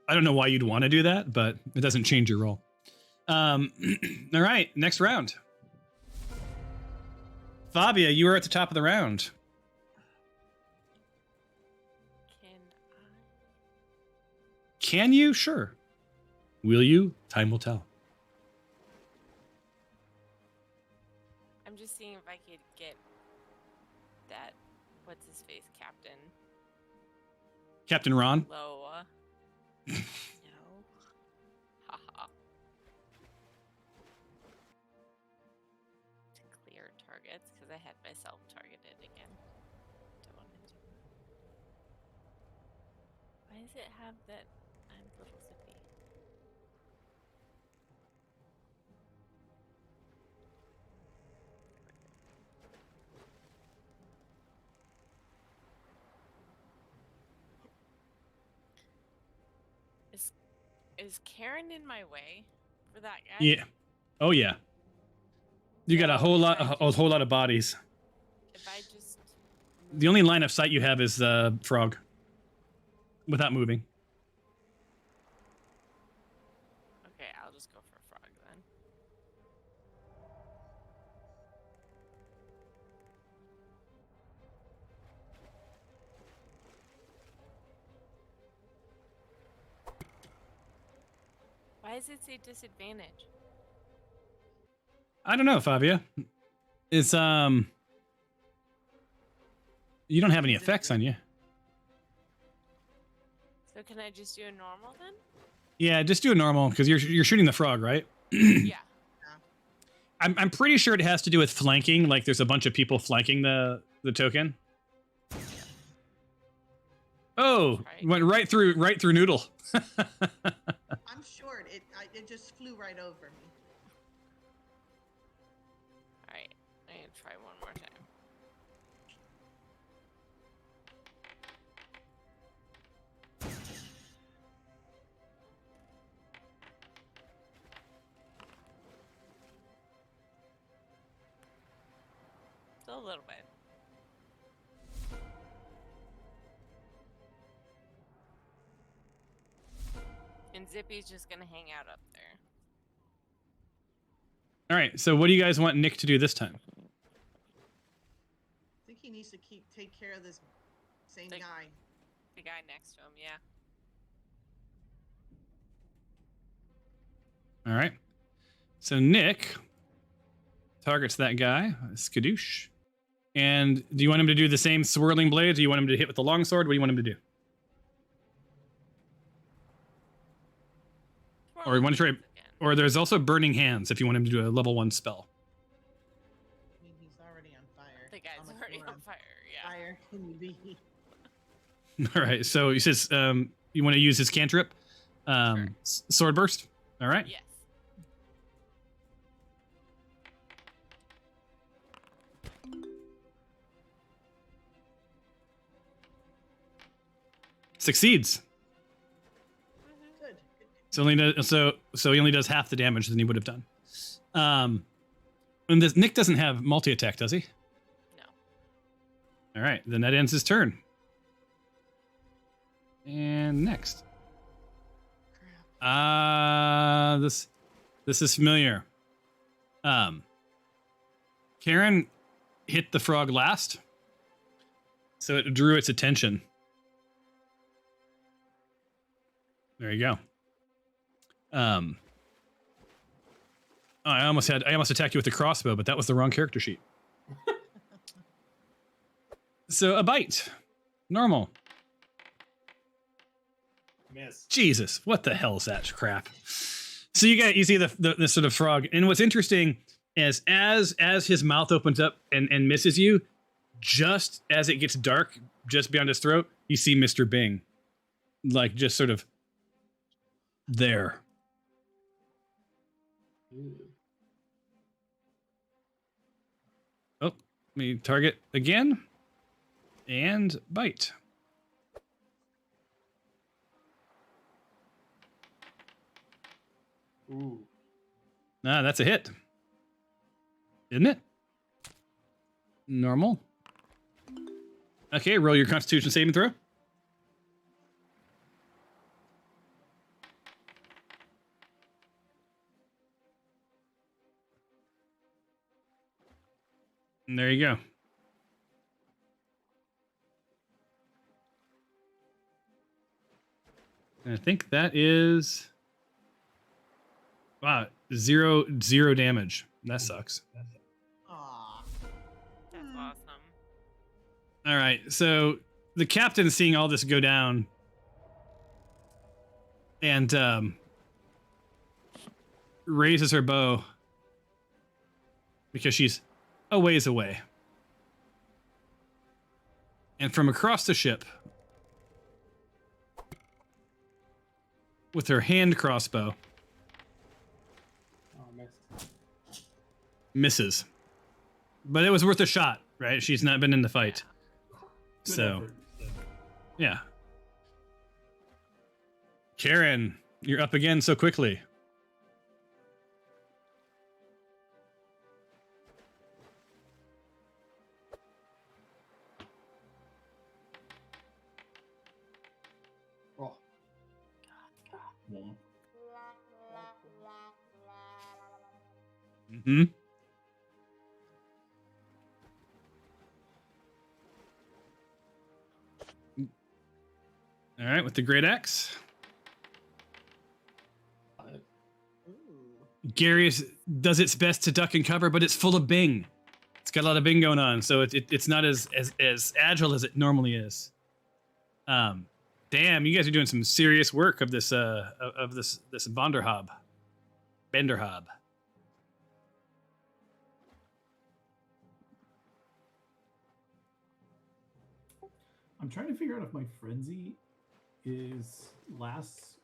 I don't know why you'd want to do that, but it doesn't change your roll. All right, next round. Fabia, you are at the top of the round. Can I? Can you? Sure. Will you? Time will tell. I'm just seeing if I could get that. What's his face, Captain Captain Ron. Loa. No. Haha. To clear targets because I had myself targeted again. Don't want to do that. Why does it have that? I'm little zippy. Is Karen in my way for that guy? Yeah. Oh yeah. You got a whole lot of bodies. If I just The only line of sight you have is the frog. Without moving. Okay, I'll just go for frog then. Why does it say disadvantage? I don't know, Fabia. It's you don't have any effects on you. So can I just do a normal then? Yeah, just do a normal because you're shooting the frog, right? Yeah. I'm pretty sure it has to do with flanking. Like there's a bunch of people flanking the token. Oh, went right through Noodle. I'm short. It just flew right over me. All right. I'm gonna try one more time. A little bit. And Zippy's just gonna hang out up there. All right. So what do you guys want Nick to do this time? I think he needs to take care of this same guy. The guy next to him, yeah. All right. So Nick targets that guy, Skadoosh. And do you want him to do the same swirling blade? Do you want him to hit with the longsword? What do you want him to do? Or you want to try? Or there's also burning hands if you want him to do a level 1 spell. I mean, he's already on fire. The guy's already on fire, yeah. Fire can you be? All right. So he says you want to use his cantrip, Sure. sword burst. All right. Yes. Succeeds. Good. So he only does half the damage than he would have done. And this Nick doesn't have multi attack, does he? No. All right, then that ends his turn. And next. This is familiar. Karen hit the frog last, so it drew its attention. There you go. I almost attacked you with the crossbow, but that was the wrong character sheet. So a bite, normal. Miss. Jesus, what the hell is that crap? So you see the sort of frog, and what's interesting is as his mouth opens up and misses you, just as it gets dark, just beyond his throat, you see Mr. Bing, like just sort of there. Ooh. Oh, let me target again and bite. Ooh. Ah, that's a hit. Isn't it? Normal. Okay, roll your Constitution saving throw. And there you go. And I think that is... Wow, zero damage. That sucks. Aw. That's awesome. All right, so the captain, seeing all this go down, and raises her bow because she's a ways away. And from across the ship, with her hand crossbow, Oh, missed. misses. But it was worth a shot, right? She's not been in the fight. Good So, effort. yeah. Karen, you're up again so quickly. Oh. Yeah. Mm-hmm. All right, with the great axe. Ooh. does its best to duck and cover, but it's full of Bing. It's got a lot of Bing going on, so it's not as agile as it normally is. Damn, you guys are doing some serious work of this this Benderhob. I'm trying to figure out if my frenzy is lasts.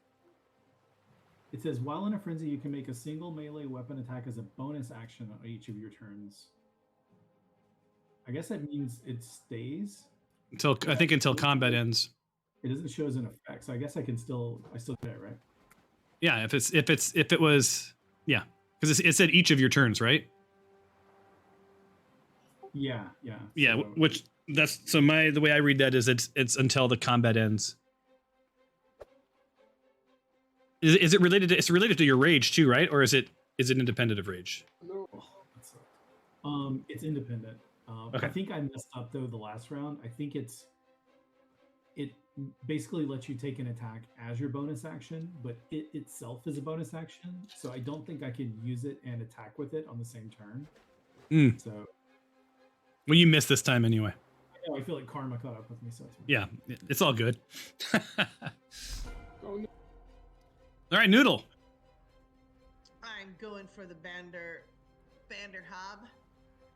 It says while in a frenzy, you can make a single melee weapon attack as a bonus action on each of your turns. I guess that means it stays until combat ends. It doesn't show as an effect, so I guess I still get it, right? Yeah, if it was, yeah, because it said each of your turns, right? Yeah. Yeah, so, which that's the way I read that is it's until the combat ends. Is it related to? It's related to your rage too, right? Or is it independent of rage? No. It's independent. Okay. I think I messed up though the last round. I think it basically lets you take an attack as your bonus action, but it itself is a bonus action. So I don't think I could use it and attack with it on the same turn. So. Well, you missed this time anyway. I feel like karma caught up with me. So yeah, it's all good. Oh, no. All right, Noodle. I'm going for the Banderhob,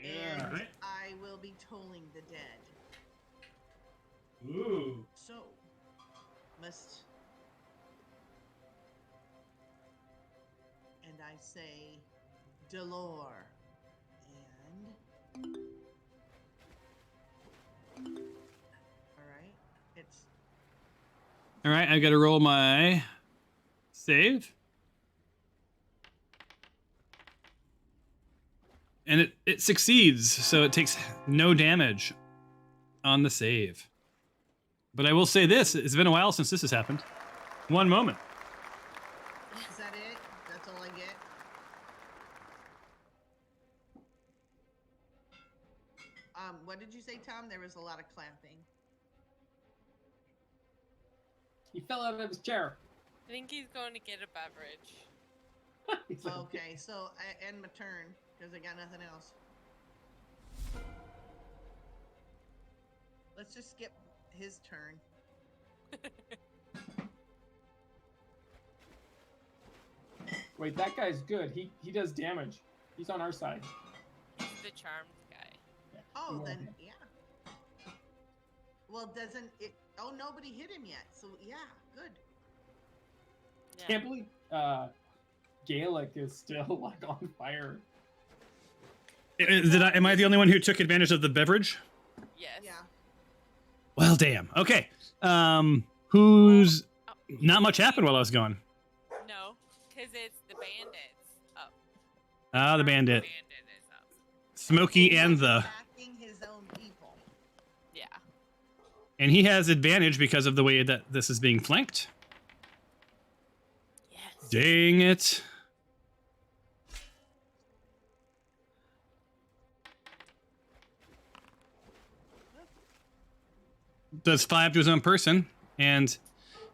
and right. I will be tolling the dead. Ooh. So, and I say, Delore, and All right, I got to roll my save. And it succeeds, so it takes no damage on the save. But I will say this, it's been a while since this has happened. One moment. Is that it? That's all I get? What did you say, Tom? There was a lot of clapping. He fell out of his chair. I think he's going to get a beverage. Okay, so I end my turn because I got nothing else. Let's just skip his turn. Wait, that guy's good. He does damage. He's on our side. He's the charmed guy. Yeah. Oh, then yeah. Well, doesn't it? Oh, nobody hit him yet. So yeah, good. Yeah. Can't believe Gaelic is still like on fire. Am I the only one who took advantage of the beverage? Yes. Yeah. Well, damn. Okay. Who's not much happened while I was gone? No, because it's the bandits up. Ah, the bandit. The bandit is up. Smokey and the. Attacking his own people. Yeah. And he has advantage because of the way that this is being flanked. Yes. Dang it. Does 5 to his own person, and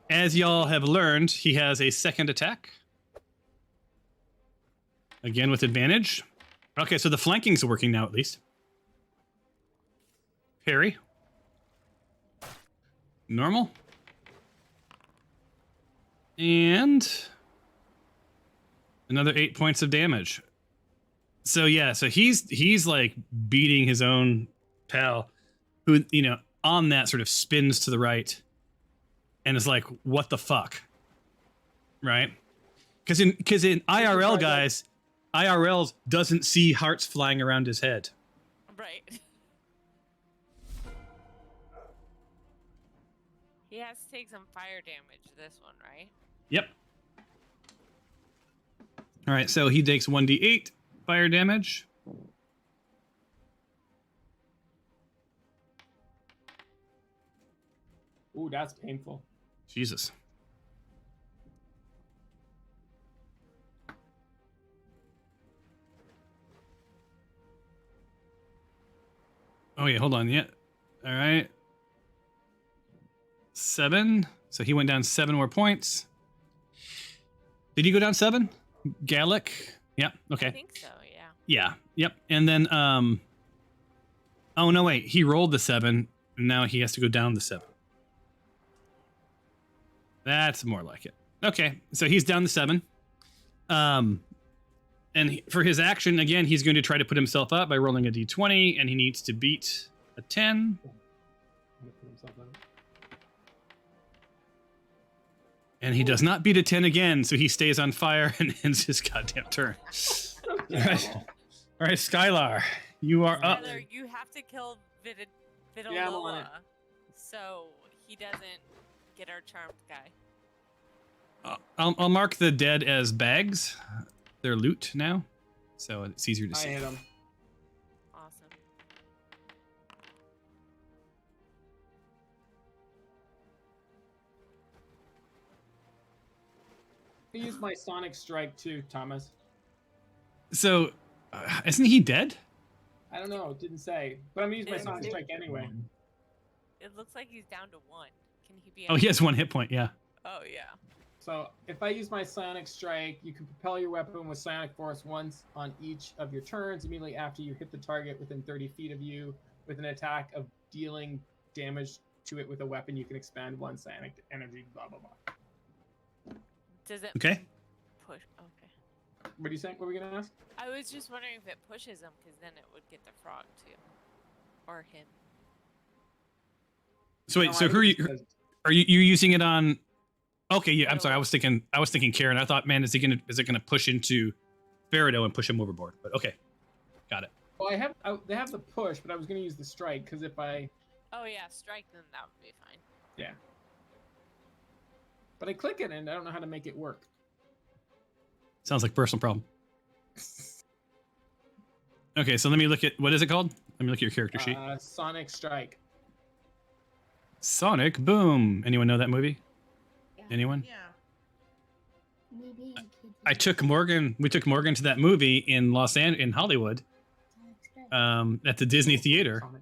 as y'all have learned, he has a second attack. Again with advantage. Okay, so the flanking's working now at least. Parry. Normal. And another 8 points of damage. So yeah, so he's like beating his own pal, who, you know, on that sort of spins to the right and is like, what the fuck? Right? Because in IRL, guys, IRL doesn't see hearts flying around his head. Right. He has to take some fire damage this one, right? Yep. All right, so he takes 1d8 fire damage. Ooh, that's painful. Jesus. Oh, yeah, hold on. Yeah. All right. 7. So he went down 7 more points. Did he go down 7? Gallic? Yeah. I Okay. think so. Yeah. Yeah. Yep. And then oh no, wait. He rolled the 7, and now he has to go down the 7. That's more like it. Okay, so he's down the 7. And for his action, again, he's going to try to put himself up by rolling a d20, and he needs to beat a 10. And he does not beat a 10 again, so he stays on fire and ends his goddamn turn. All right, Skylar, you are up. Skylar, you have to kill Vitaloa, Yeah, I'm on it. so he doesn't get our charmed guy. I'll mark the dead as bags. They're loot now, so it's easier to I see. hit him. Awesome. I used my Sonic Strike too, Thomas. So, isn't he dead? I don't know, it didn't say. But I'm gonna use my It- Sonic Strike anyway. It looks like he's down to 1. Can he be? Oh, he has 1 hit point. Yeah. Oh yeah. So if I use my Sonic Strike, you can propel your weapon with Sonic Force once on each of your turns immediately after you hit the target within 30 feet of you with an attack of dealing damage to it with a weapon. You can expand 1 Sonic energy, blah, blah, blah. Does it Okay. push? Okay. What are you saying? What were we going to ask? I was just wondering if it pushes him, because then it would get the frog too, or him. So wait, No, so I who are was- you? Are you using it on? Okay, yeah. I'm No. sorry. I was thinking Karen. I thought, man, is it gonna push into Faraday and push him overboard? But okay, got it. Well, they have the push, but I was going to use the strike because if I... Oh yeah, strike then that would be fine. Yeah. But I click it and I don't know how to make it work. Sounds like a personal problem. Okay, so let me look at what is it called? Let me look at your character sheet. Sonic Strike. Sonic Boom. Anyone know that movie? Yeah. Anyone? Yeah. Maybe a kid. I took Morgan. We took Morgan to that movie in in Hollywood, at the Disney Theater. Sonic.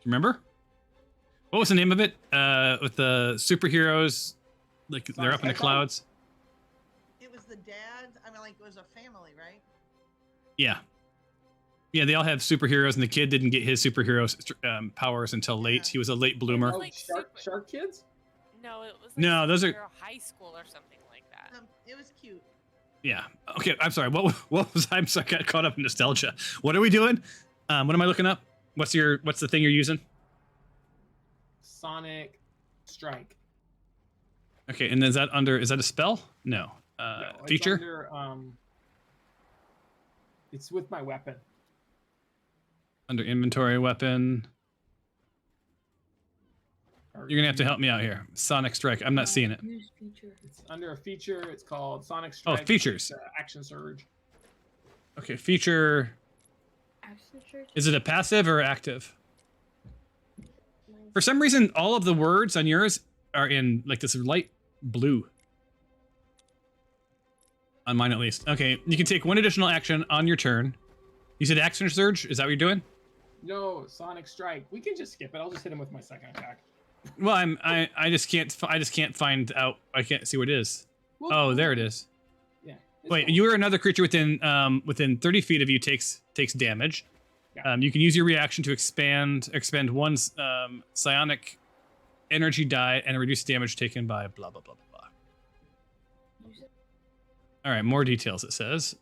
Remember? What was the name of it? With the superheroes, like they're up in the Sonic. clouds. It was the dads. I mean, like, it was a family, right? Yeah. Yeah, they all have superheroes, and the kid didn't get his superhero powers until late. Yeah. He was a late bloomer. Oh, Like Shark Kids? No, it was. Like No, those are- superhero high school or something like that. It was cute. Yeah. Okay. I'm sorry. What was? I'm sorry. I got caught up in nostalgia. What are we doing? What am I looking up? What's the thing you're using? Sonic Strike. Okay. And is that a spell? No. No, it's Feature. It's with my weapon. Under inventory weapon. Or- You're gonna have to help me out here. Sonic Strike. I'm not seeing it. Use feature. It's under a feature. It's called Sonic Strike. features. It's, Action Surge. Okay. Feature. Action search. Is it a passive or active? For some reason, all of the words on yours are in like this light blue. On mine, at least. Okay, you can take 1 additional action on your turn. You said action surge. Is that what you're doing? No, Sonic Strike. We can just skip it. I'll just hit him with my second attack. Well, I just can't find out. I can't see what it is. Oh, there it is. Yeah. it's Wait, cool. you or another creature within 30 feet of you takes damage. Yeah. You can use your reaction to expend 1 psionic energy die and reduce damage taken by blah blah blah blah. Use it. All right, more details. It says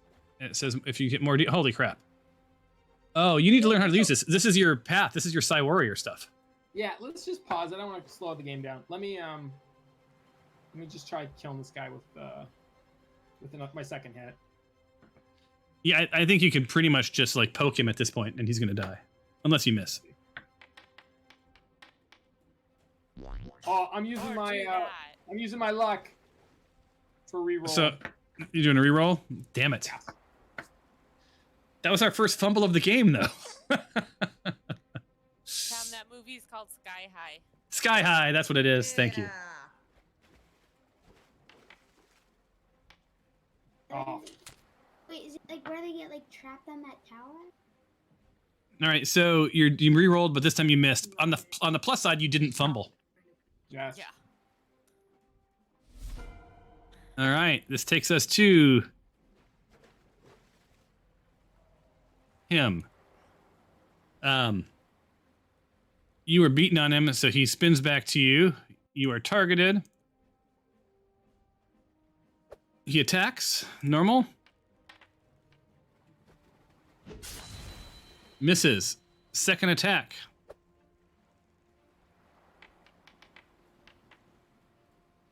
if you get more. Holy crap! Oh, you need to learn how to use this. This is your path. This is your Psy Warrior stuff. Yeah, let's just pause. I don't want to slow the game down. Let me just try killing this guy with my second hit. Yeah, I think you can pretty much just like poke him at this point, and he's gonna die, unless you miss. Oh, I'm using Or my do that. I'm using my luck for reroll. So you're doing a reroll? Damn it! That was our first fumble of the game, though. Tom, that movie is called Sky High. Sky High. That's what it is. Thank you. Yeah. Oh, Wait, is it like where they get like trapped on that tower? All right, so you re-rolled, but this time you missed. On the plus side, you didn't fumble. yes. Yeah. All right, this takes us to him. You were beating on him, so he spins back to you. You are targeted. He attacks. Normal. Misses. Second attack.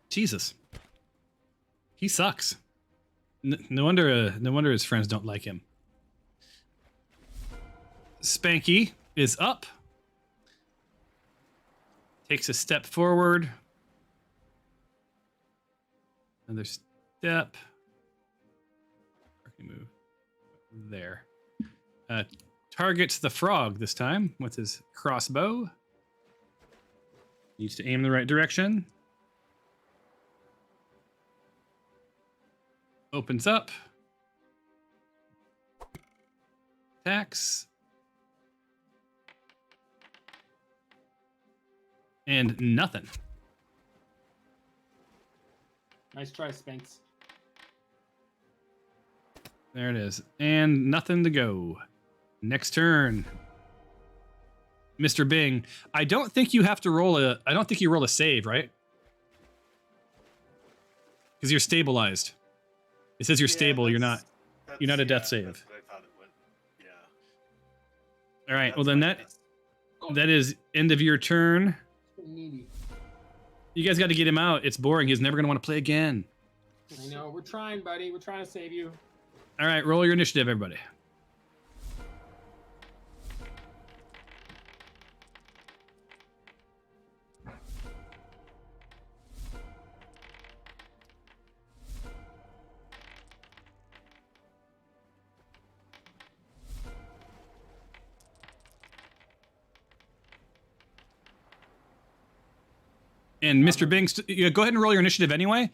Jesus. He sucks. No wonder his friends don't like him. Spanky is up. Takes a step forward. Another step. Move there. Targets the frog this time with his crossbow. Needs to aim in the right direction. Opens up. Attacks. And nothing. Nice try, Sphinx. There it is. And nothing to go. Next turn. Mr. Bing. I don't think you have to roll a... I don't think you roll a save, right? Because you're stabilized. It says you're stable. You're not a death save. That's what I thought it would. Yeah. All right. Well, then that is end of your turn. Needy. You guys got to get him out. It's boring. He's never going to want to play again. I know. We're trying, buddy. We're trying to save you. All right. Roll your initiative, everybody. And Mr. Bing, go ahead and roll your initiative anyway,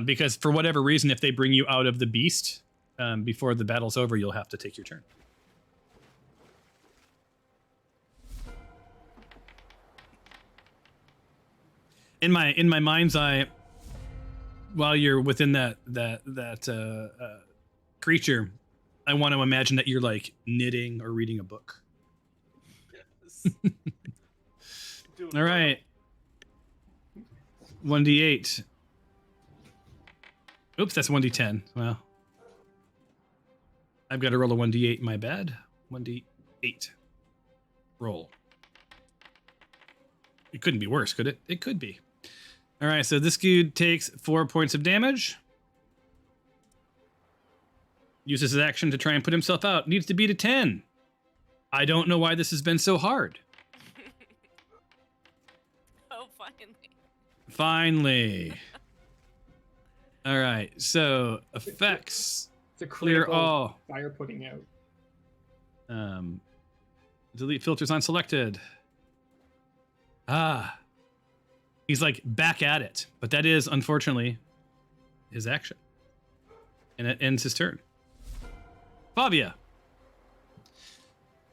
because for whatever reason, if they bring you out of the beast before the battle's over, you'll have to take your turn. In my mind's eye, while you're within that creature, I want to imagine that you're like knitting or reading a book. Yes. All right. 1d8. Oops, that's 1d10. Well, I've got to roll a 1d8. My bad. 1d8. Roll. It couldn't be worse, could it? It could be. All right, so this dude takes 4 points of damage. Uses his action to try and put himself out. Needs to beat a 10. I don't know why this has been so hard. Oh, finally. Finally. All right, so effects. It's a Clear critical all. fire putting out. Delete filters unselected. Ah. He's like back at it, but that is unfortunately his action. And it ends his turn. Fabia.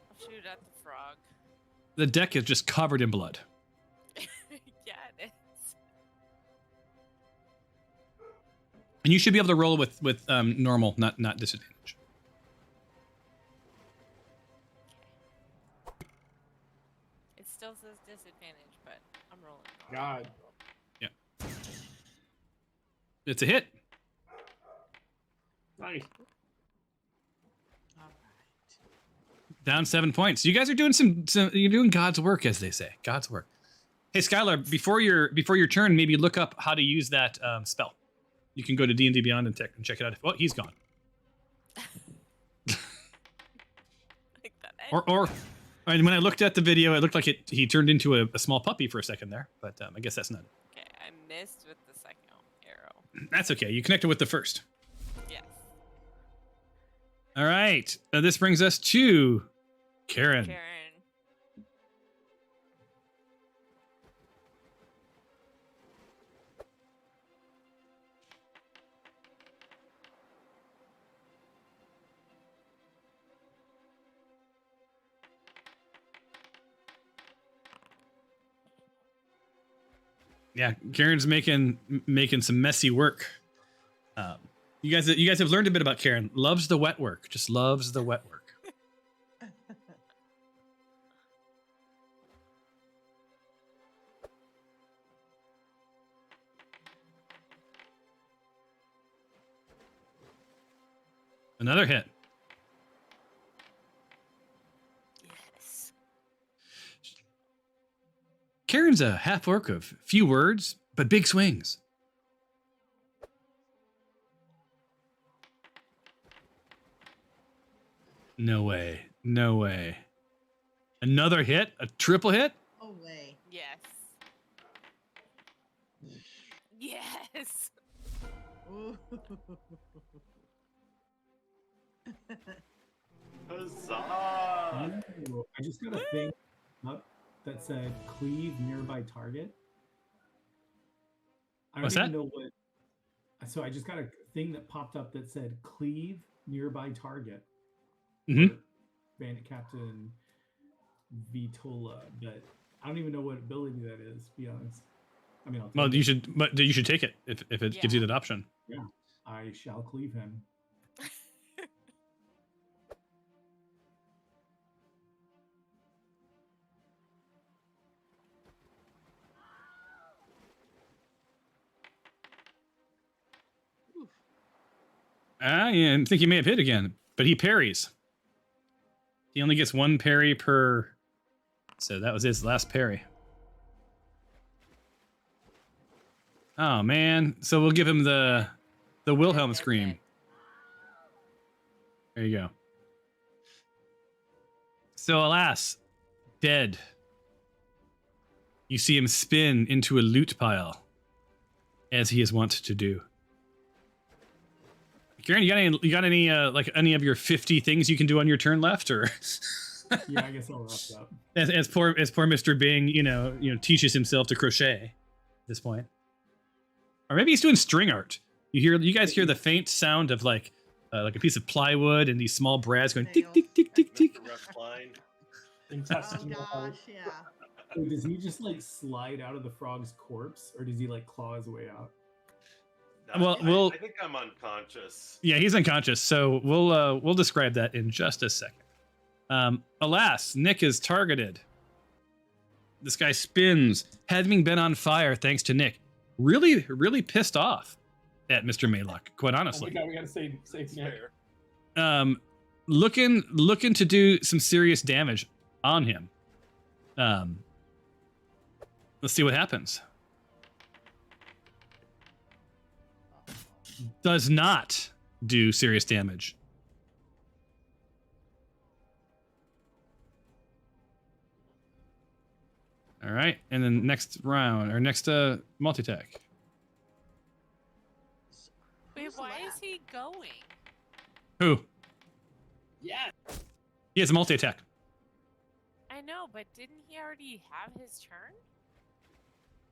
I'll shoot at the frog. The deck is just covered in blood. Yeah, it is. And you should be able to roll with normal, not disadvantage. It still says disadvantage, but I'm rolling. God. Yeah. It's a hit. Nice. All right. Down 7 points. You guys are doing some you're doing God's work, as they say. God's work. Hey, Skylar, before your turn, maybe look up how to use that spell. You can go to D&D Beyond and check it out. Oh, he's gone. Like that. Or and when I looked at the video, it looked like he turned into a small puppy for a second there, but I guess that's not it. Okay, I missed with the second arrow. That's okay. You connected with the first. Yes. All right. This brings us to Karen. Karen. Yeah, Karen's making some messy work. You guys have learned a bit about Karen. Loves the wet work. Just loves the wet work. Another hit. Yes. Karen's a half orc of few words, but big swings. No way. No way. Another hit? A triple hit? Oh way. Yes. Yes. Ooh. Huzzah! Ooh, I just got a thing up that said cleave nearby target. I don't What's even that? know what. So I just got a thing that popped up that said cleave nearby target. Mhm. for Bandit Captain Vitola, but I don't even know what ability that is. To be honest. I mean, I'll take Well, it. you should take it if it gives you Yeah. that option. Yeah, I shall cleave him. Oof. I think he may have hit again, but he parries. He only gets one parry per. So that was his last parry. Oh man! So we'll give him the Wilhelm Dead, scream. dead. There you go. So alas, dead. You see him spin into a loot pile, as he is wont to do. Karen, you got any like any of your 50 things you can do on your turn left, or Yeah, I guess I'll wrap it up. as poor Mr. Bing, teaches himself to crochet at this point, or maybe he's doing string art. You guys hear the faint sound of like a piece of plywood and these small brads going tick tick tick tick tick. Mr. Rough Line. Oh Intestinal heart. gosh, yeah. So does he just like slide out of the frog's corpse, or does he like claw his way out? Well, I think I'm unconscious. Yeah, he's unconscious, so we'll describe that in just a second. Alas, Nick is targeted. This guy spins, having been on fire thanks to Nick. Really, really pissed off at Mr. Maylock, quite Oh my honestly. god, we gotta save Nick. Fair. Looking to do some serious damage on him. Let's see what happens. Does not do serious damage. All right, and then next round or next multi-attack. Wait, Who's why is left? he going? Who? Yeah. He has a multi-attack. I know, but didn't he already have his turn?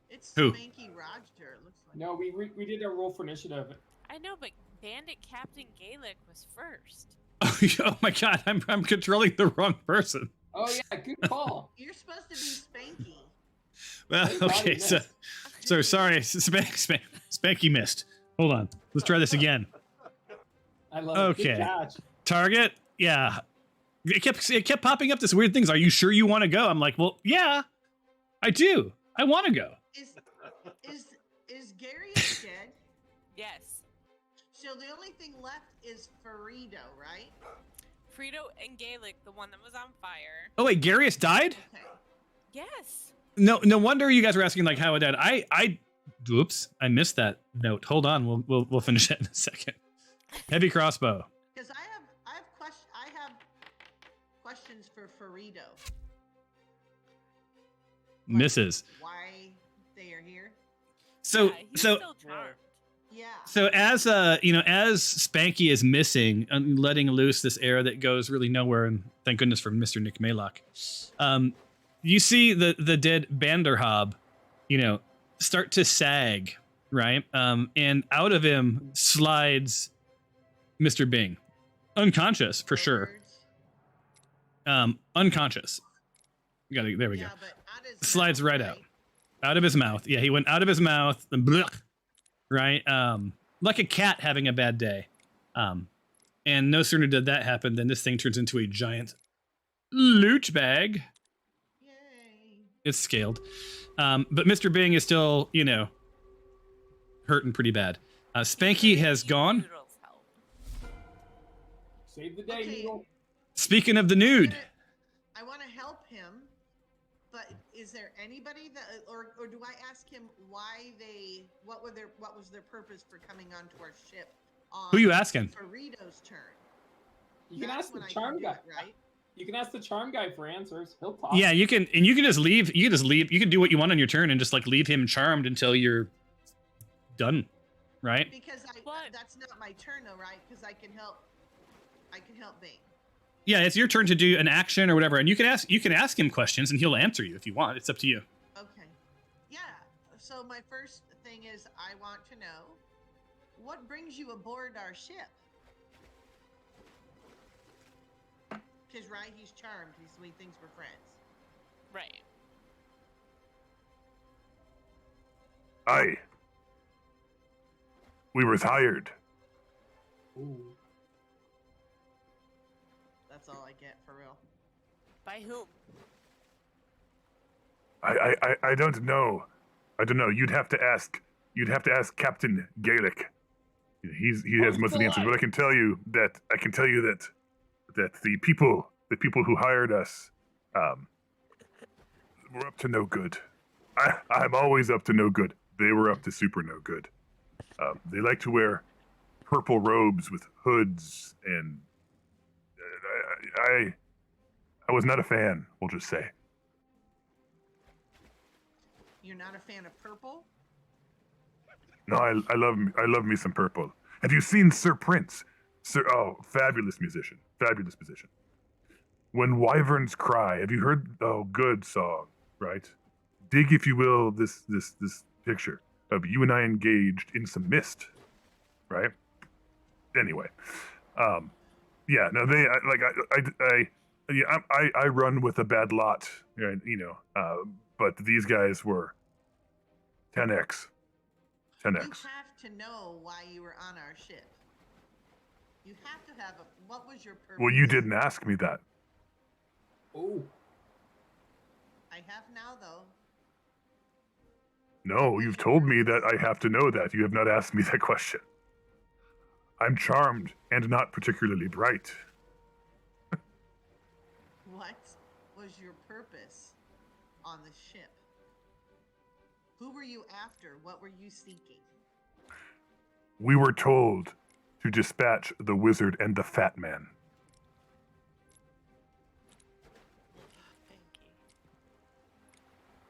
It's Who? Spanky Roger, it looks like. No, we did our roll for initiative. I know, but Bandit Captain Gaelic was first. Oh my god, I'm controlling the wrong person. Oh yeah, good call. You're supposed to be Spanky. Well, Thank God okay, he so missed. sorry, Spanky missed. Hold on, let's try this again. I love it. Okay. Good catch. Target, yeah. It kept popping up this weird things. Are you sure you want to go? I'm like, well, yeah, I do. I want to go. Is Gary dead? Yes. So the only thing left is Farito, right? Frito and Gaelic, the one that was on fire. Oh wait, Garius died? Okay. Yes. No wonder you guys were asking like how it died. Oops, I missed that note. Hold on, we'll finish that in a second. Heavy crossbow. Because I have questions for Farito. Misses. Why they are here? So Yeah, he's so still charmed. Yeah. So as as Spanky is missing and letting loose this arrow that goes really nowhere, and thank goodness for Mr. Nick Maylock, you see the dead Banderhob, start to sag, right? And out of him slides Mr. Bing, unconscious for sure. Unconscious. There we go. Yeah, but out his Slides mouth, right out of his mouth. Yeah, he went out of his mouth and right? Like a cat having a bad day. And no sooner did that happen than this thing turns into a giant loot bag. Yay. It's scaled. But Mr. Bing is still, hurting pretty bad. Spanky has gone. Noodles help. Save the day, Okay. Noodle. Speaking of the nude, I want to help him, but is there anybody that, or do I ask him why what was their purpose for coming onto our ship? who you asking? Burrito's turn. You can That's ask the when I charm do guy. it, right? You can ask the charm guy for answers. He'll talk. Yeah, you can just leave. You can just leave. You can do what you want on your turn and just like leave him charmed until you're done, right? Because that's not my turn though, right? Because I can help Bane. Yeah, it's your turn to do an action or whatever, and you can ask him questions and he'll answer you if you want. It's up to you. Okay. Yeah. So my first thing is I want to know what brings you aboard our ship. Because right, he's charmed. He thinks we're friends. Right. We were hired. Ooh. That's all I get for real. By whom? I don't know. I don't know. You'd have to ask Captain Gaelic. He has most of the answers, but I can tell you that the people who hired us were up to no good. I'm always up to no good. They were up to super no good. They like to wear purple robes with hoods, and I was not a fan. We'll just say. You're not a fan of purple? No, I love me some purple. Have you seen Sir Prince? Fabulous musician, fabulous musician. When Wyverns Cry, have you heard? Oh, good song, right? Dig, if you will, this picture of you and I engaged in some mist, right? Anyway, yeah, no, I run with a bad lot, but these guys were 10x. You have to know why you were on our ship. You have to have what was your purpose? Well, you didn't ask me that. Oh. I have now, though. No, you've told me that I have to know that. You have not asked me that question. I'm charmed and not particularly bright. What was your purpose on the ship? Who were you after? What were you seeking? We were told to dispatch the wizard and the fat man. Thank you.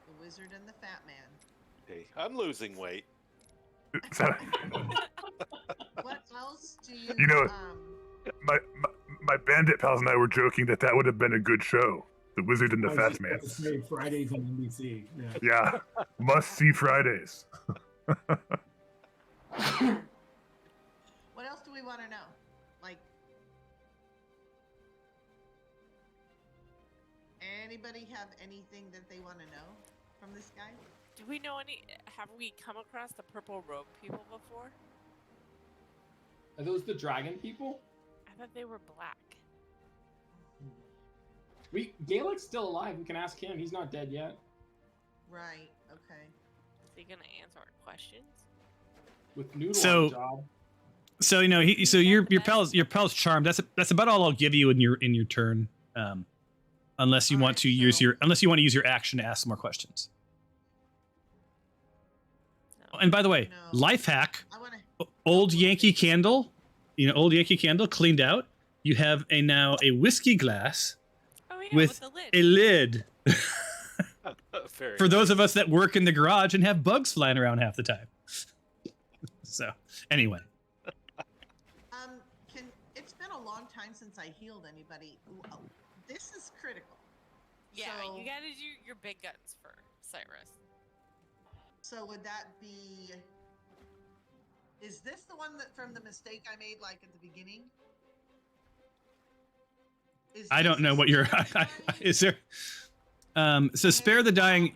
The wizard and the fat man. Hey, I'm losing weight. What else do you? You know, my bandit pals and I were joking that would have been a good show. The Wizard and the Fat Man. Fridays on NBC. Yeah. Yeah, must see Fridays. What else do we want to know? Like, anybody have anything that they want to know from this guy? Do we know any? Have we come across the purple robe people before? Are those the dragon people? I thought they were black. Gaelic's still alive. We can ask him. He's not dead yet. Right. Okay. Is he gonna answer our questions? With Noodle So- on the job. So your pal's charmed. That's about all I'll give you in your turn, unless you want to use your action to ask more questions. No. And by the way, No. life hack: I want to. old Yankee candle, old Yankee candle cleaned out. You have now a whiskey glass Oh yeah, with the lid. a lid. Very For those of us that work in the garage and have bugs flying around half the time. So anyway. It's been a long time since I healed anybody. This is critical. Yeah, So- you gotta do your big guns for Cyrus. So would that be? Is this the one that from the mistake I made, like at the beginning? I don't know what you're. Is there? So spare the dying.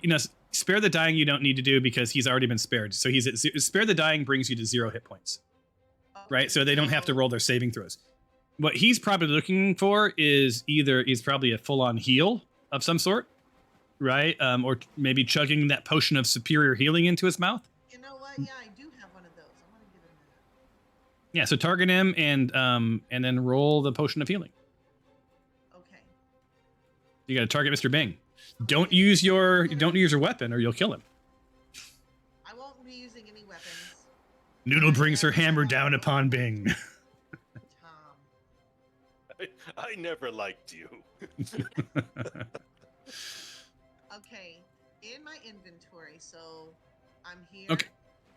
Spare the dying. You don't need to do because he's already been spared. So he's at spare the dying brings you to 0 hit points, right? So they don't have to roll their saving throws. What he's probably looking for is probably a full-on heal of some sort, right? Or maybe chugging that potion of superior healing into his mouth. You know what? Yeah, I do have one of those. I want to give him Yeah, so target him and then roll the potion of healing. Okay. You got to target Mr. Bing. Don't use your weapon or you'll kill him. I won't be using any weapons. Noodle brings her hammer down upon Bing. Tom. I never liked you. Okay. In my inventory, so I'm here. Okay.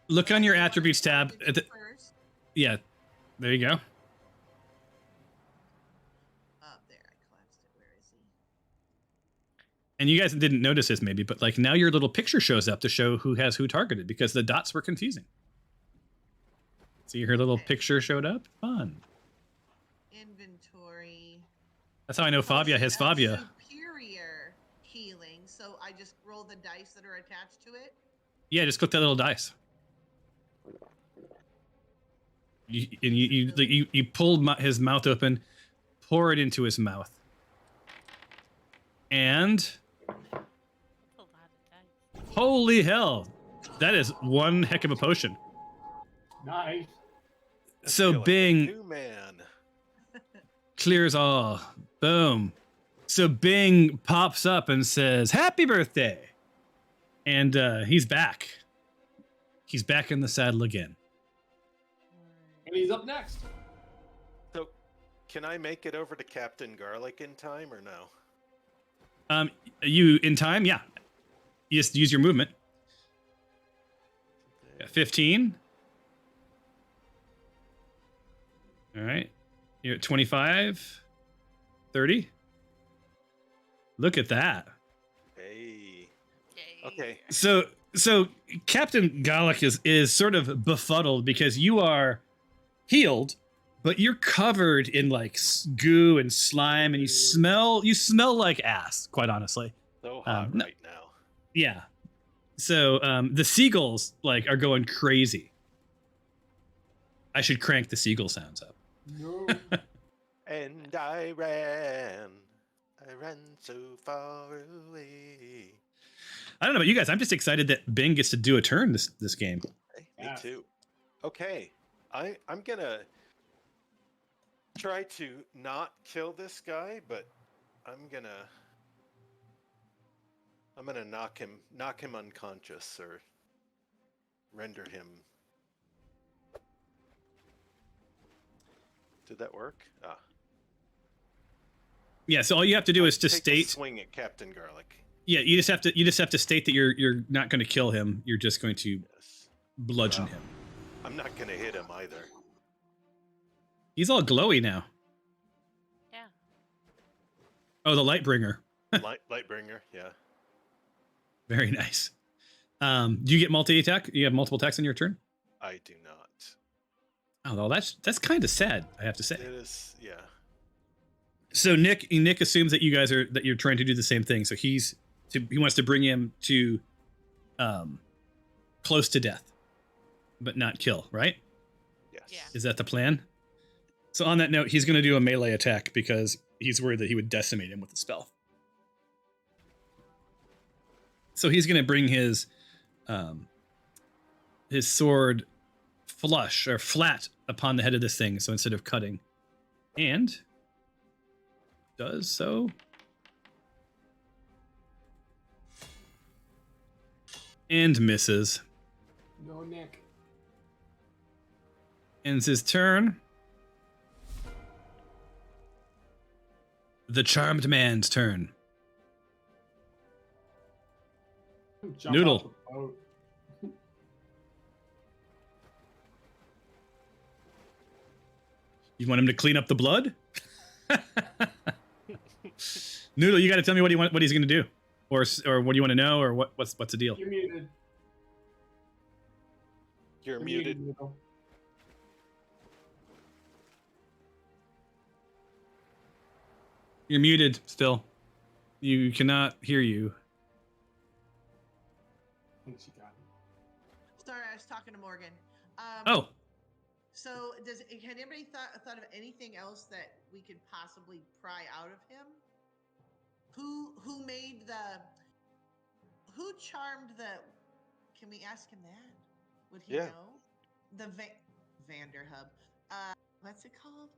Look on your attributes tab. First. Yeah, there you go. Up there, I collapsed it. Where is he? And you guys didn't notice this maybe, but like now your little picture shows up to show who has who targeted because the dots were confusing. See, her little picture showed up. Fun. Inventory. That's how I know Fabia has Fabia. Superior healing, so I just roll the dice that are attached to it. Yeah, just click that little dice. You pulled his mouth open, pour it into his mouth, and holy hell, that is one heck of a potion. Nice. So Bing Two-man. clears all. Boom. So Bing pops up and says, "Happy birthday!" And he's back. He's back in the saddle again. And he's up next. So, can I make it over to Captain Garlic in time or no? You in time? Yeah. You just use your movement. Yeah, 15. All right. You're at 25. 30. Look at that. Hey. Yay. Okay. So Captain Garlic is sort of befuddled because you are healed, but you're covered in like goo and slime, and you smell like ass, quite honestly. So hot right now. Yeah. So the seagulls like are going crazy. I should crank the seagull sounds up. No. And I ran so far away. I don't know about you guys. I'm just excited that Bing gets to do a turn this game. Hey, me too. Okay, I'm gonna try to not kill this guy, but I'm gonna knock him unconscious or render him. Did that work? Ah. Yeah. So all you have to do is to Take a state. swing at Captain Garlic. Yeah, you just have to state that you're not going to kill him. You're just going to Yes. bludgeon him. I'm not gonna hit him either. He's all glowy now. Yeah. Oh, the Lightbringer. Lightbringer, yeah. Very nice. Do you get multi-attack? You have multiple attacks in your turn? I do not. Oh, well, that's kind of sad, I have to say. It is, yeah. So Nick assumes that you're trying to do the same thing. So he wants to bring him to close to death, but not kill, right? Yes. Yeah. Is that the plan? So on that note, he's going to do a melee attack because he's worried that he would decimate him with the spell. So he's going to bring his sword flush or flat upon the head of this thing. So instead of cutting, and does so. And misses. No, Nick. Ends his turn. The charmed man's turn. Jump Noodle. off the boat. You want him to clean up the blood? Noodle, you got to tell me what he's going to do, or what do you want to know, or what's the deal? You're muted. You're muted. Noodle. You're muted still. You cannot hear you. I think she got it. Sorry, I was talking to Morgan. Oh, So, had anybody thought of anything else that we could possibly pry out of him? Who made who charmed the? Can we ask him that? Would he Yeah. know? The Vanderhub. What's it called?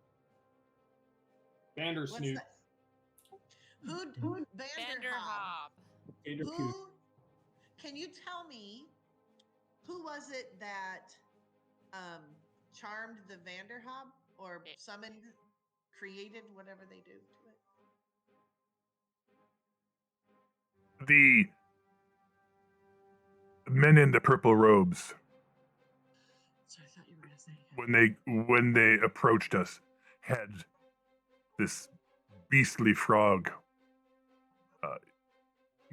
Vander What's Snoot. that? Who? Vanderhob. Vanderhob. Vander Coot. Who? Can you tell me who was it that charmed the Vanderhob or It- summoned, created, whatever they do to it? The men in the purple robes, So I thought you were gonna say. when they approached us, had this beastly frog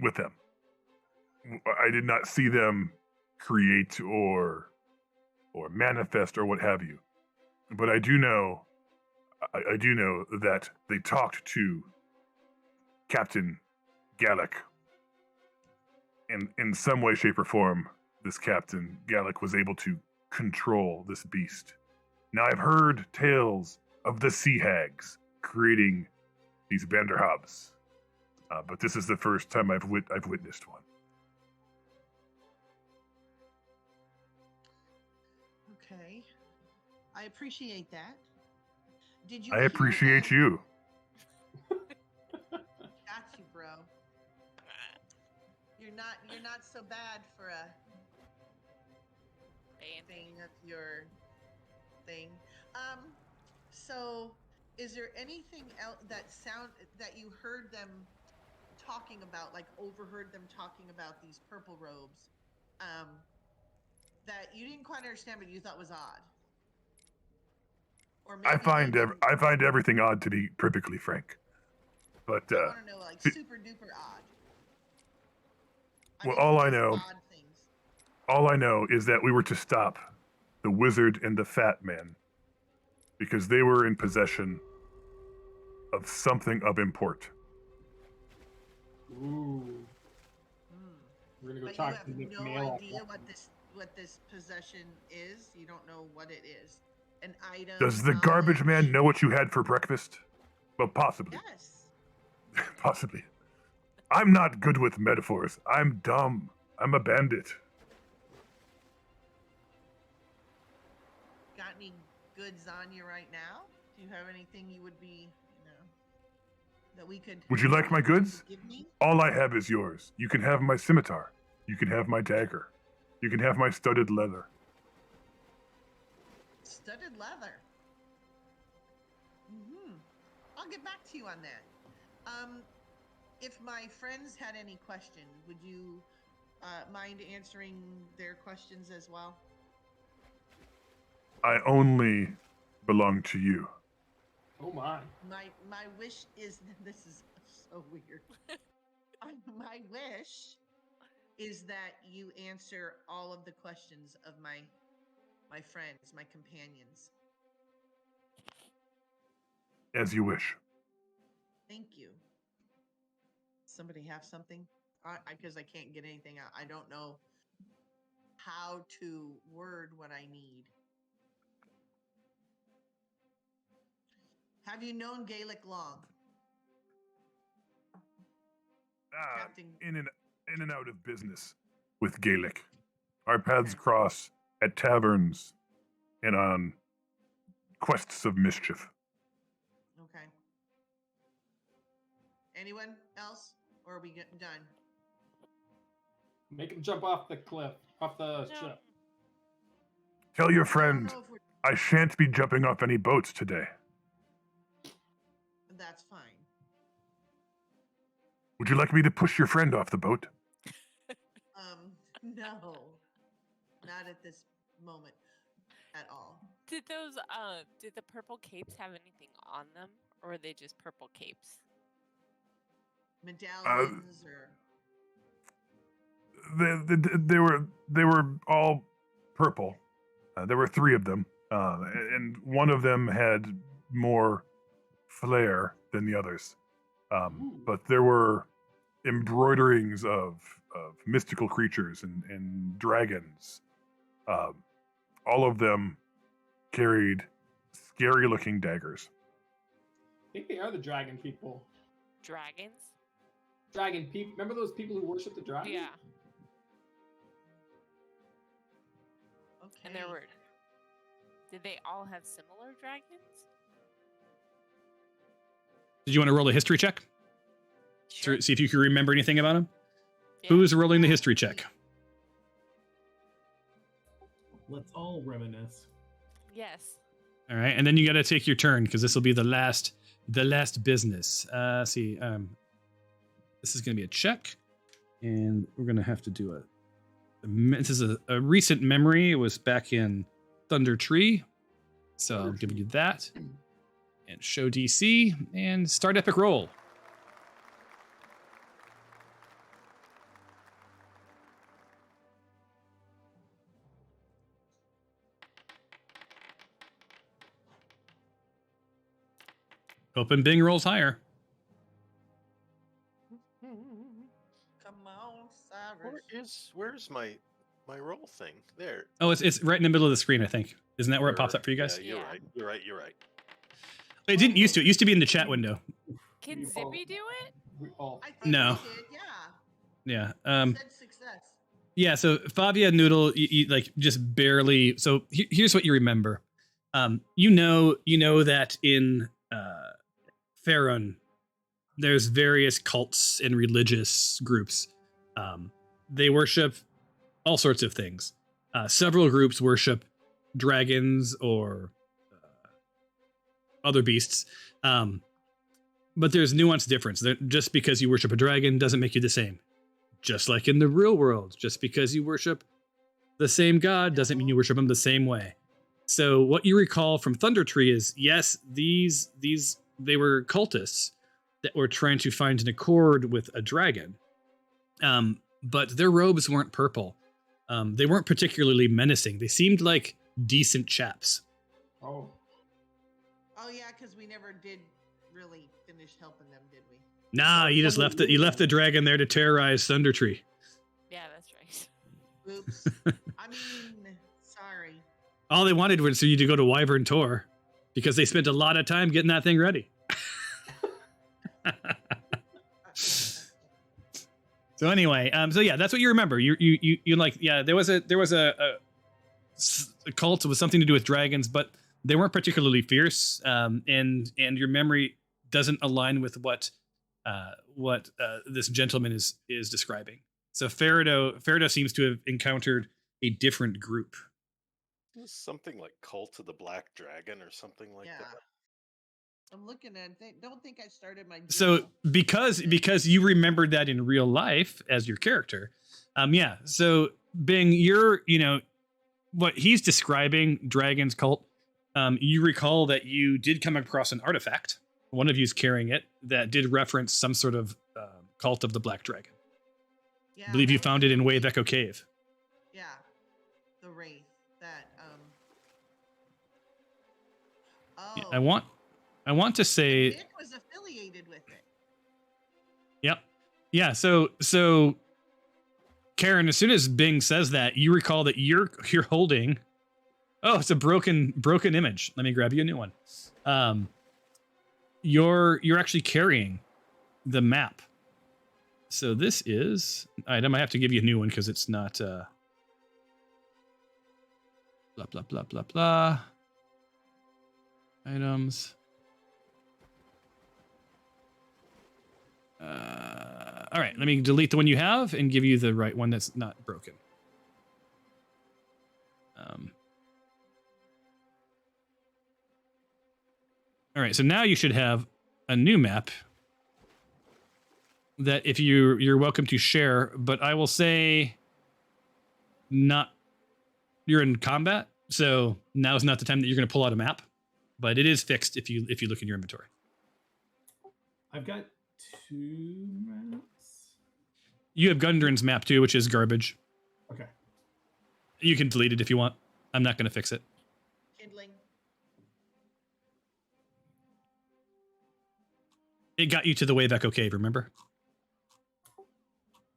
with them. I did not see them create or manifest or what have you, but I do know that they talked to Captain Gallic, and in some way, shape, or form, this Captain Gallic was able to control this beast. Now, I've heard tales of the sea hags creating these Vanderhobs, but this is the first time I've witnessed one. Okay, I appreciate that. Did you? I hear appreciate them? you. Got you, bro. You're not so bad for a thing of your thing. So is there anything else that you heard them talking about, like overheard them talking about these purple robes, that you didn't quite understand but you thought was odd? Or maybe I find they didn't. I find everything odd, to be perfectly frank. But I want to know, like, super duper odd. Well, all I just know- odd things. all I know is that we were to stop the wizard and the fat man because they were in possession of something of import. Ooh. Hmm. We're gonna go But you talk have to the no male. idea what this possession is. You don't know what it is. An item. Does the garbage man knowledge? know what you had for breakfast? Well, possibly. Yes. Possibly. I'm not good with metaphors. I'm dumb. I'm a bandit. Got any goods on you right now? Do you have anything you would be, that we could? Would you like my goods? Give me? All I have is yours. You can have my scimitar. You can have my dagger. You can have my studded leather. Studded leather. I'll get back to you on that. If my friends had any questions, would you mind answering their questions as well? I only belong to you. Oh my. My wish is this is so weird. My wish is that you answer all of the questions of my friends, my companions. As you wish. Thank you. Somebody have something? Because I can't get anything out. I don't know how to word what I need. Have you known Gaelic long? Captain. In and out of business with Gaelic. Our paths cross at taverns and on quests of mischief. Okay. Anyone else? Or are we getting done? Make him jump off the cliff, off the No. ship. Tell your I don't friend know if we're. I shan't be jumping off any boats today. That's fine. Would you like me to push your friend off the boat? No. Not at this moment at all. Did the purple capes have anything on them, or were they just purple capes? Medallions or. They were all purple. There were 3 of them, and one of them had more flair than the others. But there were embroiderings of mystical creatures and dragons. All of them carried scary-looking daggers. I think they are the dragon people. Dragons? Dragon people. Remember those people who worship the dragon? Yeah. Okay. And there were Did they all have similar dragons? Did you want to roll a history check? Sure. To see if you can remember anything about them? Yeah. Who's rolling the history check? Let's all reminisce. Yes. All right, and then you got to take your turn because this will be the last business. See, this is going to be a check, and we're going to have to do this is a recent memory. It was back in Thunder Tree, so I'll give you that, and show DC and start epic roll. Hoping Bing rolls higher. Come on, Cyrus. Where's my roll thing? There. Oh, it's right in the middle of the screen, I think. Isn't that where it pops up for you guys? Yeah, you're Yeah. right. You're right. It didn't used to. It used to be in the chat window. Can We all- Zippy do it? We all. I think No. we did, yeah. Yeah. Said success. Yeah, so Fabia Noodle, you like just barely. So here's what you remember. You know that in Faerun, there's various cults and religious groups. They worship all sorts of things. Several groups worship dragons or other beasts. But there's nuanced difference. Just because you worship a dragon doesn't make you the same. Just like in the real world, just because you worship the same god doesn't mean you worship him the same way. So what you recall from Thunder Tree is, yes, they were cultists that were trying to find an accord with a dragon. But their robes weren't purple. They weren't particularly menacing. They seemed like decent chaps. Oh. Oh yeah, because we never did really finish helping them, did we? Nah, you just left it. You left the dragon there to terrorize Thunder Tree. Yeah, that's right. Oops. I mean, sorry. All they wanted was for you to go to Wyvern Tor, because they spent a lot of time getting that thing ready. So anyway, so yeah, that's what you remember. You like, yeah, there was a cult with something to do with dragons, but they weren't particularly fierce. And your memory doesn't align with what this gentleman is describing. So Ferido seems to have encountered a different group. It was something like Cult of the Black Dragon or something like Yeah. that. I'm looking at it. Don't think I started my So journal. because you remembered that in real life as your character, yeah. So Bing, what he's describing, Dragon's Cult. You recall that you did come across an artifact. One of you's carrying it that did reference some sort of cult of the Black Dragon. Yeah, I believe you that found was it in the Wave Wraith. Echo Cave. Yeah, the Wraith. That Oh. Yeah, I want to say, Nick was affiliated with it. yep, yeah. So, Karen, as soon as Bing says that, you recall that you're holding. Oh, it's a broken image. Let me grab you a new one. You're actually carrying the map. So this is an item. I have to give you a new one because it's not blah blah blah blah blah. Items. All right, let me delete the one you have and give you the right one that's not broken. All right, so now you should have a new map that if you're welcome to share, but I will say not, you're in combat, so now is not the time that you're going to pull out a map, but it is fixed if you look in your inventory. I've got 2 maps. You have Gundren's map too, which is garbage. Okay. You can delete it if you want. I'm not going to fix it. Kindling. It got you to the Wave Echo Cave, remember?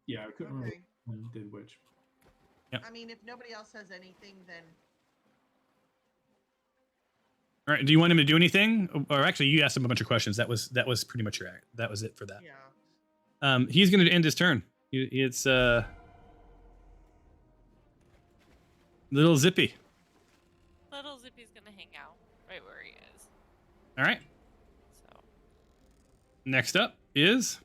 Yeah, I couldn't remember Okay. which one did which. I mean, if nobody else has anything, then All right. Do you want him to do anything? Or actually, you asked him a bunch of questions. That was pretty much that was it for that. yeah. He's going to end his turn. It's little Zippy. Little Zippy Sleepy's gonna hang out right where he is. All right. So Next up is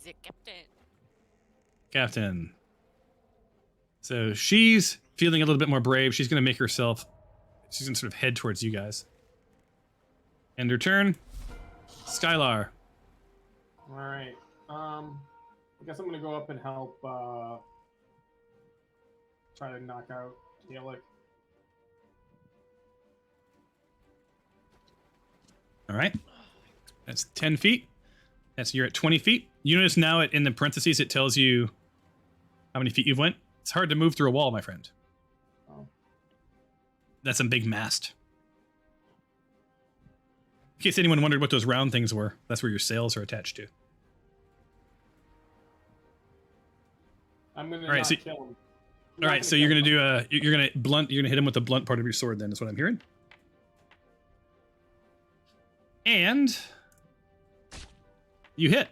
the captain. Captain. So she's feeling a little bit more brave. She's going to make herself. She's going to sort of head towards you guys. End her turn. Skylar. All right. I guess I'm gonna go up and help. Try to knock out Gaelic. All right. That's 10 feet. You're at 20 feet. You notice now in the parentheses it tells you how many feet you've went. It's hard to move through a wall, my friend. Oh. That's a big mast. In case anyone wondered what those round things were, that's where your sails are attached to. I'm gonna All right, not so- kill him. All right, so you're gonna do a you're gonna hit him with the blunt part of your sword. Then is what I'm hearing. And you hit.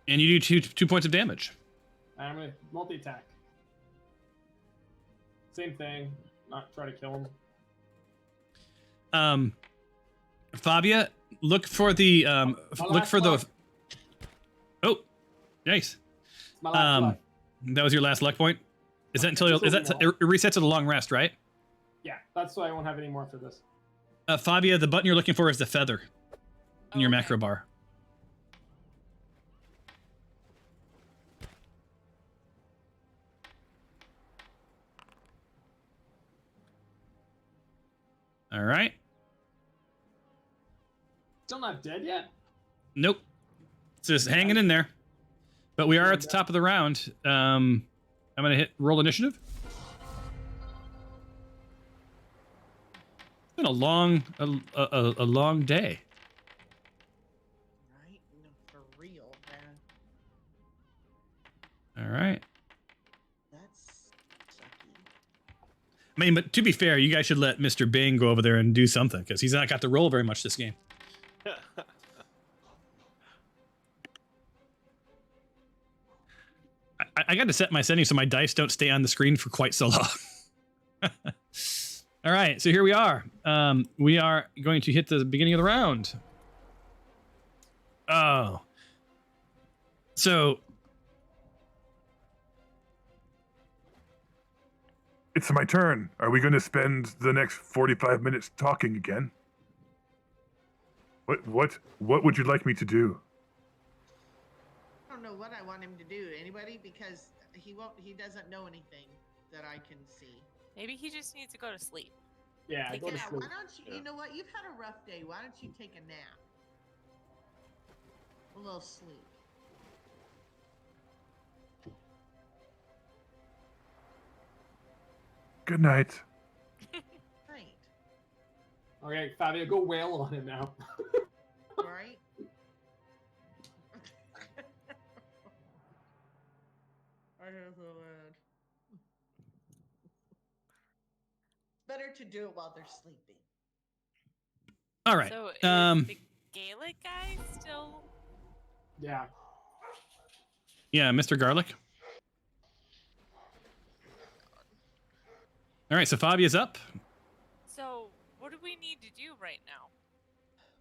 And you do two points of damage. I'm gonna multi-attack. Same thing. Not try to kill him. Fabia, look for the My look for last the. Oh, nice. It's my last luck. That was your last luck point. Is that until Just is that a it resets at a long rest, right? Yeah, that's why I won't have any more for this. Fabia, the button you're looking for is the feather in your Okay. macro bar. All right. Still not dead yet? Nope. It's just hanging in there. But we are at the top of the round. I'm gonna hit roll initiative. It's been a long day. Right? No, for real, man. All right. That's sucky. I mean, but to be fair, you guys should let Mr. Bing go over there and do something because he's not got to roll very much this game. I got to set my settings so my dice don't stay on the screen for quite so long. All right, so here we are. We are going to hit the beginning of the round. Oh. So, It's my turn. Are we going to spend the next 45 minutes talking again? What would you like me to do? I don't know what I want him to do. Anybody? Because he doesn't know anything that I can see. Maybe he just needs to go to sleep. Yeah, Take go to it Yeah, sleep. why don't you? You know what? You've had a rough day. Why don't you take a nap? A little sleep. Good night. Right. Okay, Fabio, go wail on him now. Right. I have so bad. Better to do it while they're sleeping. all right. So is the Gaelic guy still? Yeah. Yeah, Mr. Garlic. All right, so Fabia's up. So what do we need to do right now?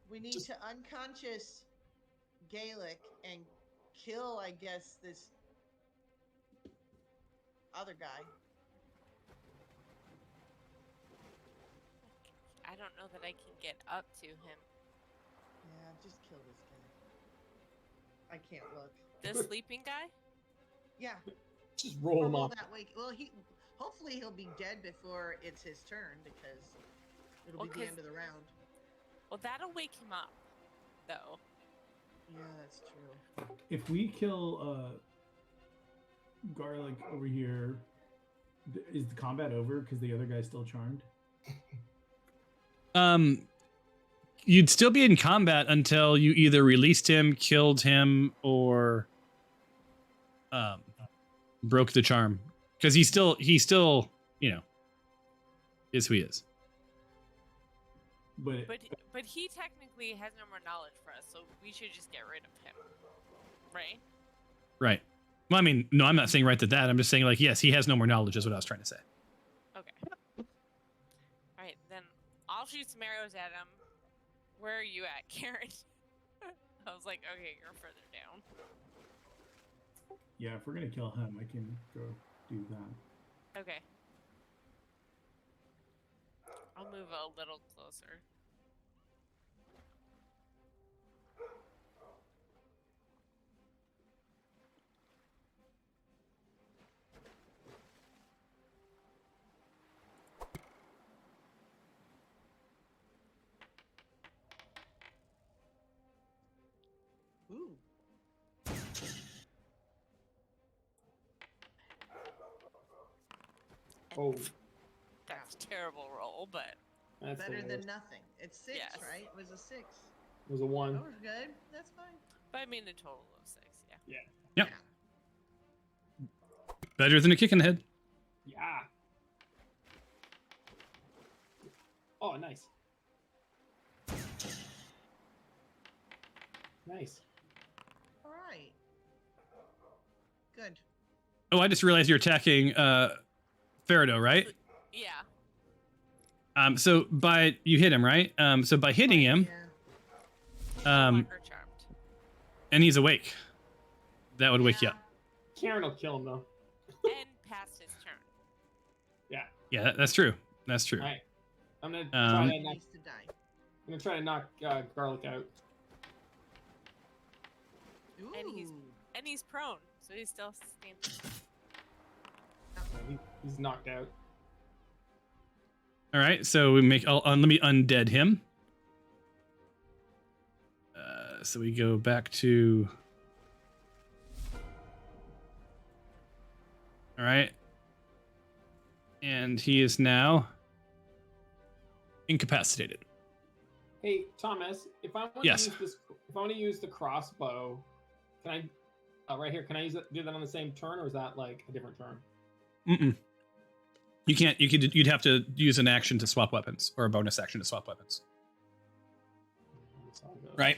We need to unconscious Gaelic and kill, I guess, this other guy. I don't know that I can get up to him. Yeah, just kill this guy. I can't look. The sleeping guy? Yeah. Just roll him Roll off. that way. Well, hopefully he'll be dead before it's his turn because it'll Well, be the 'cause- end of the round. Well, that'll wake him up, though. Yeah, that's true. If we kill Garlic over here, is the combat over because the other guy's still charmed? You'd still be in combat until you either released him, killed him, or broke the charm. Because he still, is who he is. But But he technically has no more knowledge for us, so we should just get rid of him, right? Right. Well, I mean, no, I'm not saying right to that. I'm just saying, like, yes, he has no more knowledge, is what I was trying to say. Okay. All right, then I'll shoot some arrows at him. Where are you at, Karen? I was like, okay, you're further down. Yeah, if we're gonna kill him, I can go do that. Okay. I'll move a little closer. Ooh. Oh, That's a terrible roll, but that's the Better than worst. nothing. It's 6, Yes. right? It was a 6. It was a 1. That was good. That's fine. but I mean a total of 6, yeah. Yep. Yeah. Better than a kick in the head. Yeah. Oh, nice. Nice. All right. Good. Oh, I just realized you're attacking Faraday, right? Yeah. So by you hit him, right? So by hitting him, Yeah. Longer charmed. and he's awake, that would wake you Yeah. up. Karen will kill him though. And past his turn. Yeah. Yeah, that's true. That's true. All right. I'm gonna Um, try He to knock. needs to die. I'm gonna try to knock Garlic out. Ooh. And he's prone, so he's still standing. He's knocked out. All right, so we make. Let me undead him. So we go back to. All right, and he is now incapacitated. Hey Thomas, if I want Yes. to use this, if I want to use the crossbow, can I? Right here, can I use it? Do that on the same turn, or is that like a different turn? Mm-mm. You can't. You'd have to use an action to swap weapons, or a bonus action to swap weapons. That's all good. Right.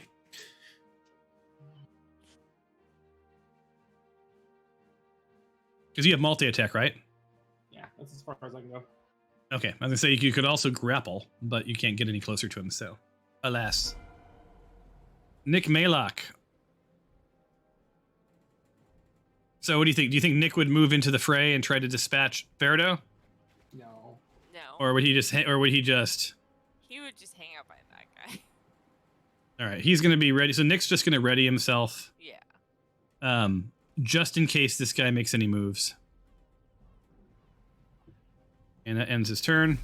Because you have multi-attack, right? Yeah, that's as far as I can go. Okay, I was gonna say you could also grapple, but you can't get any closer to him. So, alas. Nick Maylock. So, what do you think? Do you think Nick would move into the fray and try to dispatch Ferdo, No. No. or would he just? Or would he just? He would just hang out by that guy. All right, he's gonna be ready. So Nick's just gonna ready himself, Yeah. just in case this guy makes any moves. And that ends his turn.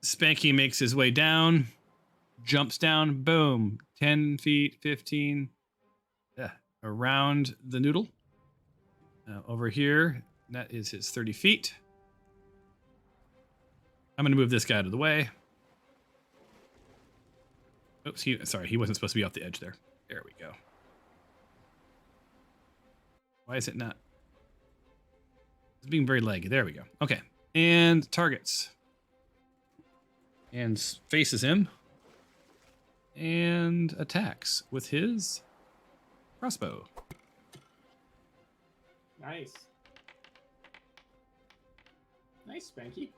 Spanky makes his way down, jumps down, boom, 10 feet, 15, around the noodle. Over here, that is his 30 feet. I'm going to move this guy out of the way. Oops, sorry, he wasn't supposed to be off the edge there. There we go. Why is it not? It's being very laggy. There we go. Okay. And targets. And faces him. And attacks with his crossbow. Nice. Nice, Spanky.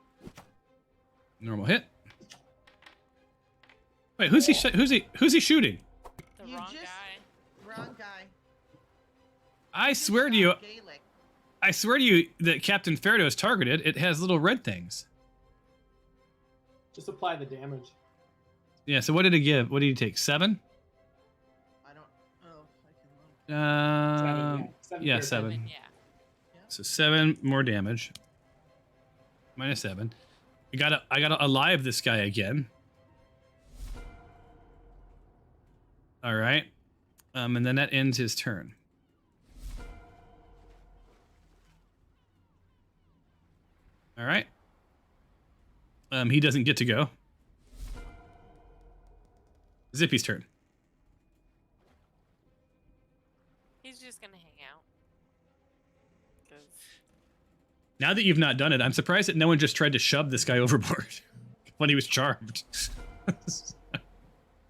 Normal hit. Wait, who's he shooting? The You wrong just- guy. Wrong guy. I swear to you, Gaelic. I swear to you that Captain Ferdo is targeted. It has little red things. Just apply the damage. Yeah, so what did it give? What did he take? 7? I don't. Oh, I can look. 7, yeah. yeah, for 7. Yeah. So 7 more damage. Minus 7. I gotta alive this guy again. All right. And then that ends his turn. All right. He doesn't get to go. Zippy's turn. He's just gonna hang out. 'Cause Now that you've not done it, I'm surprised that no one just tried to shove this guy overboard when he was charmed.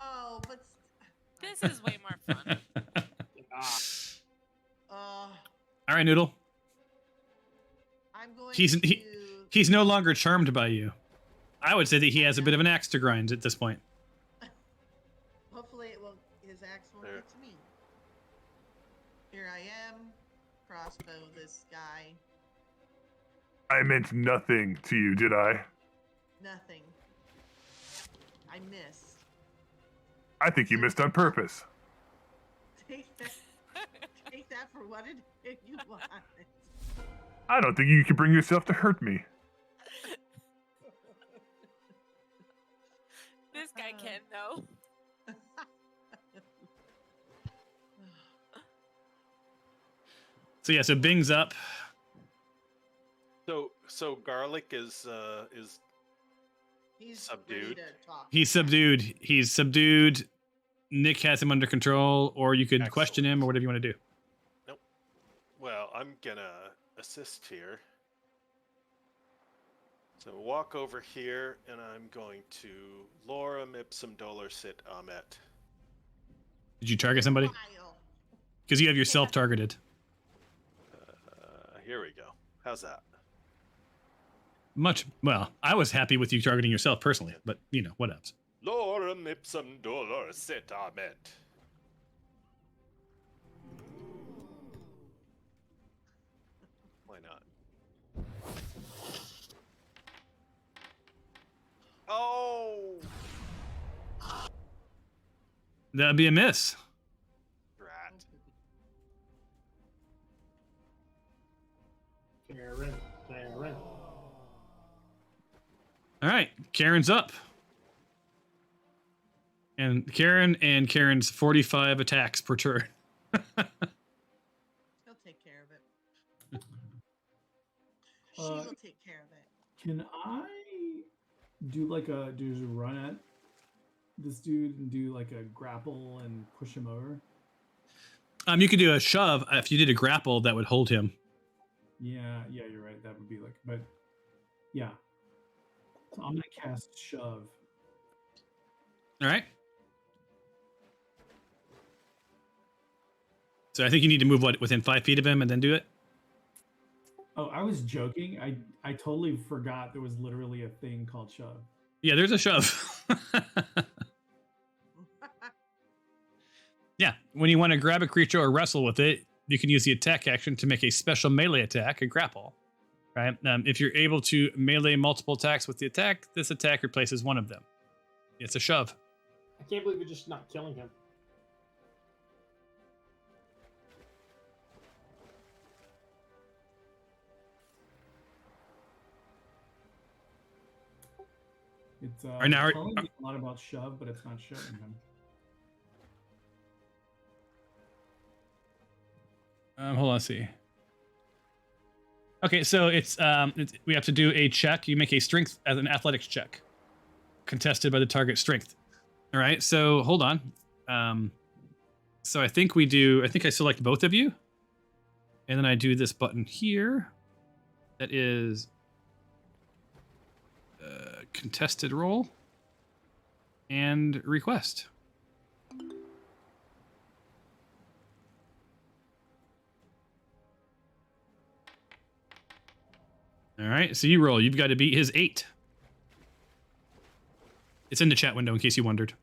Oh, but this This is way more fun. Uh, All right, Noodle. I'm going He's to. he's no longer charmed by you. I would say that he has a bit of an axe to grind at this point. Hopefully, his axe won't There. get to me. Here I am. Crossbow this guy. I meant nothing to you, did I? Nothing. I missed. I think you missed on purpose. Take that. Take that for what it you want. I don't think you can bring yourself to hurt me. This guy can, though. So yeah, so Bing's up. So garlic is He's Subdued. ready to talk. He's subdued. He's subdued. Nick has him under control, or you could question him, or whatever you want to do. well. I'm gonna assist here. So walk over here, and I'm going to lorem ipsum dolor sit amet. Did you target somebody? Smile. Because you have yourself targeted. Here we go. How's that? Well, I was happy with you targeting yourself personally, but you know, what else? Lorem ipsum dolor sit amet. Why not? Oh, That'd be a miss. rat. Karen. All right, Karen's up. And Karen's 45 attacks per turn. He'll take care of it. She will take care of it. Can I do a run at this dude and do like a grapple and push him over? You could do a shove. If you did a grapple, that would hold him. Yeah, you're right. That would be like, but yeah. So I'm gonna cast shove. All right. So I think you need to move within 5 feet of him and then do it. Oh, I was joking. I totally forgot there was literally a thing called shove. Yeah, there's a shove. Yeah, when you want to grab a creature or wrestle with it, you can use the attack action to make a special melee attack, a grapple. Right? If you're able to melee multiple attacks with the attack, this attack replaces one of them. It's a shove. I can't believe you're just not killing him. It's Right now, telling me a lot about shove, but it's not showing him. Hold on, let's see. Okay, so we have to do a check. You make a strength as an athletics check, contested by the target strength. All right, so hold on. So I think I select both of you, and then I do this button here. That is contested roll and request. All right, so you roll. You've got to beat his 8. It's in the chat window in case you wondered.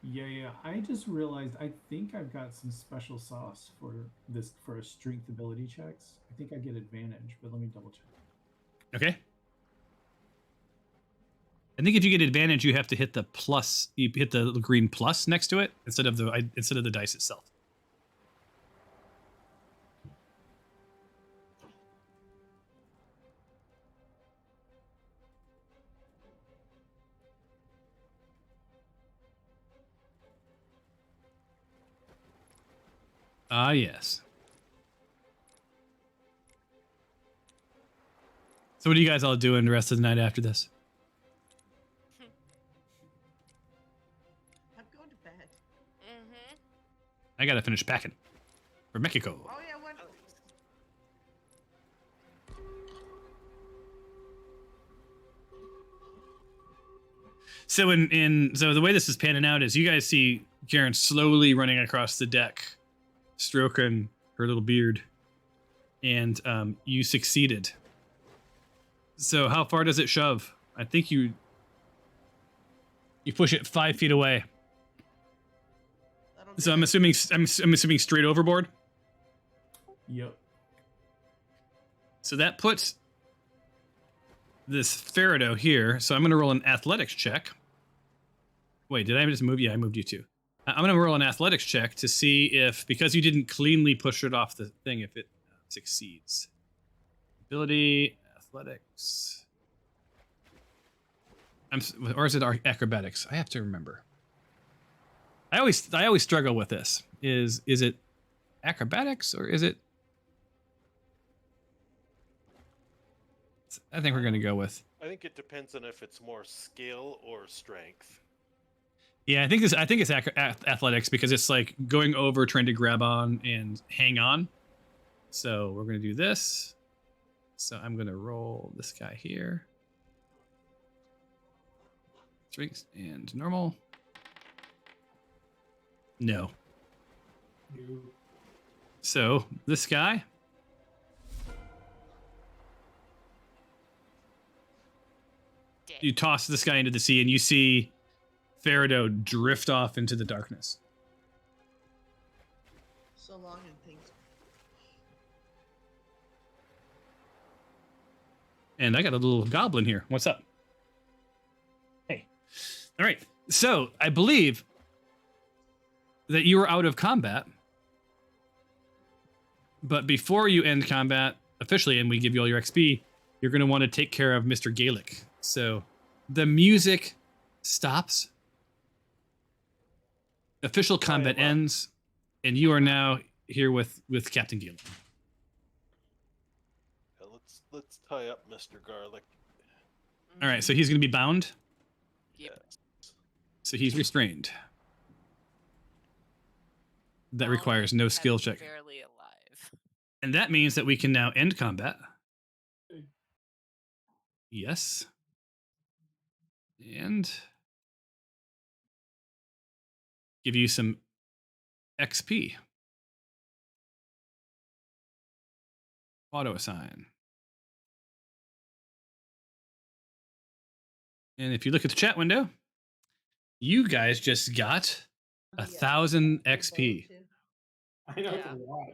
Yeah. I just realized I think I've got some special sauce for strength ability checks. I think I get advantage, but let me double check. Okay. I think if you get advantage, you have to hit the plus. You hit the green plus next to it instead of the dice itself. Ah, yes. So what are you guys all doing the rest of the night after this? I'm going to bed. Mm-hmm. I gotta finish packing for Mexico. Oh yeah, one. So so the way this is panning out is you guys see Karen slowly running across the deck, stroking her little beard, and you succeeded. So how far does it shove? I think you push it 5 feet away. That'll So do I'm it. assuming straight overboard. Yep. So that puts this Faraday here. So I'm going to roll an athletics check. Wait, did I just move? Yeah, I moved you too. I'm going to roll an athletics check to see if, because you didn't cleanly push it off the thing, if it succeeds. Ability, athletics. Or is it acrobatics? I have to remember. I always struggle with this. Is it acrobatics or is it? I think we're going to go with. I think it depends on if it's more skill or strength. Yeah, I think it's athletics because it's like going over, trying to grab on and hang on. So we're going to do this. So I'm going to roll this guy here. Strength and normal. No. So this guy. You toss this guy into the sea and you see Faraday drift off into the darkness. So long and things. And I got a little goblin here. What's up? Hey. All right. So I believe that you are out of combat. But before you end combat officially and we give you all your XP, you're going to want to take care of Mr. Gaelic. So the music stops. Official combat ends. And you are now here with Captain Gaelic. Yeah, let's tie up Mr. Garlic. All right. So he's going to be bound. Yep. So he's restrained. That Bound requires no and skill check. Barely alive. And that means that we can now end combat. Yes. And give you some XP. Auto assign. And if you look at the chat window, you guys just got 1,000 XP. I know it's Yeah. a lot.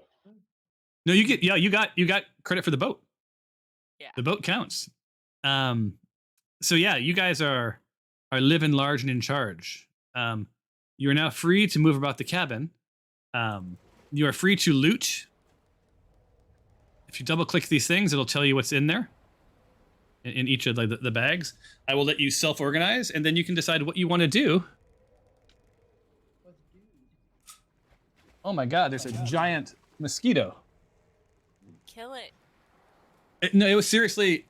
No, you got credit for the boat. Yeah. The boat counts. So yeah, you guys are living large and in charge. You are now free to move about the cabin. You are free to loot. If you double click these things, it'll tell you what's in there. In each of the bags. I will let you self-organize, and then you can decide what you want to do. Oh my god, there's a giant mosquito. Kill it. No, it was seriously.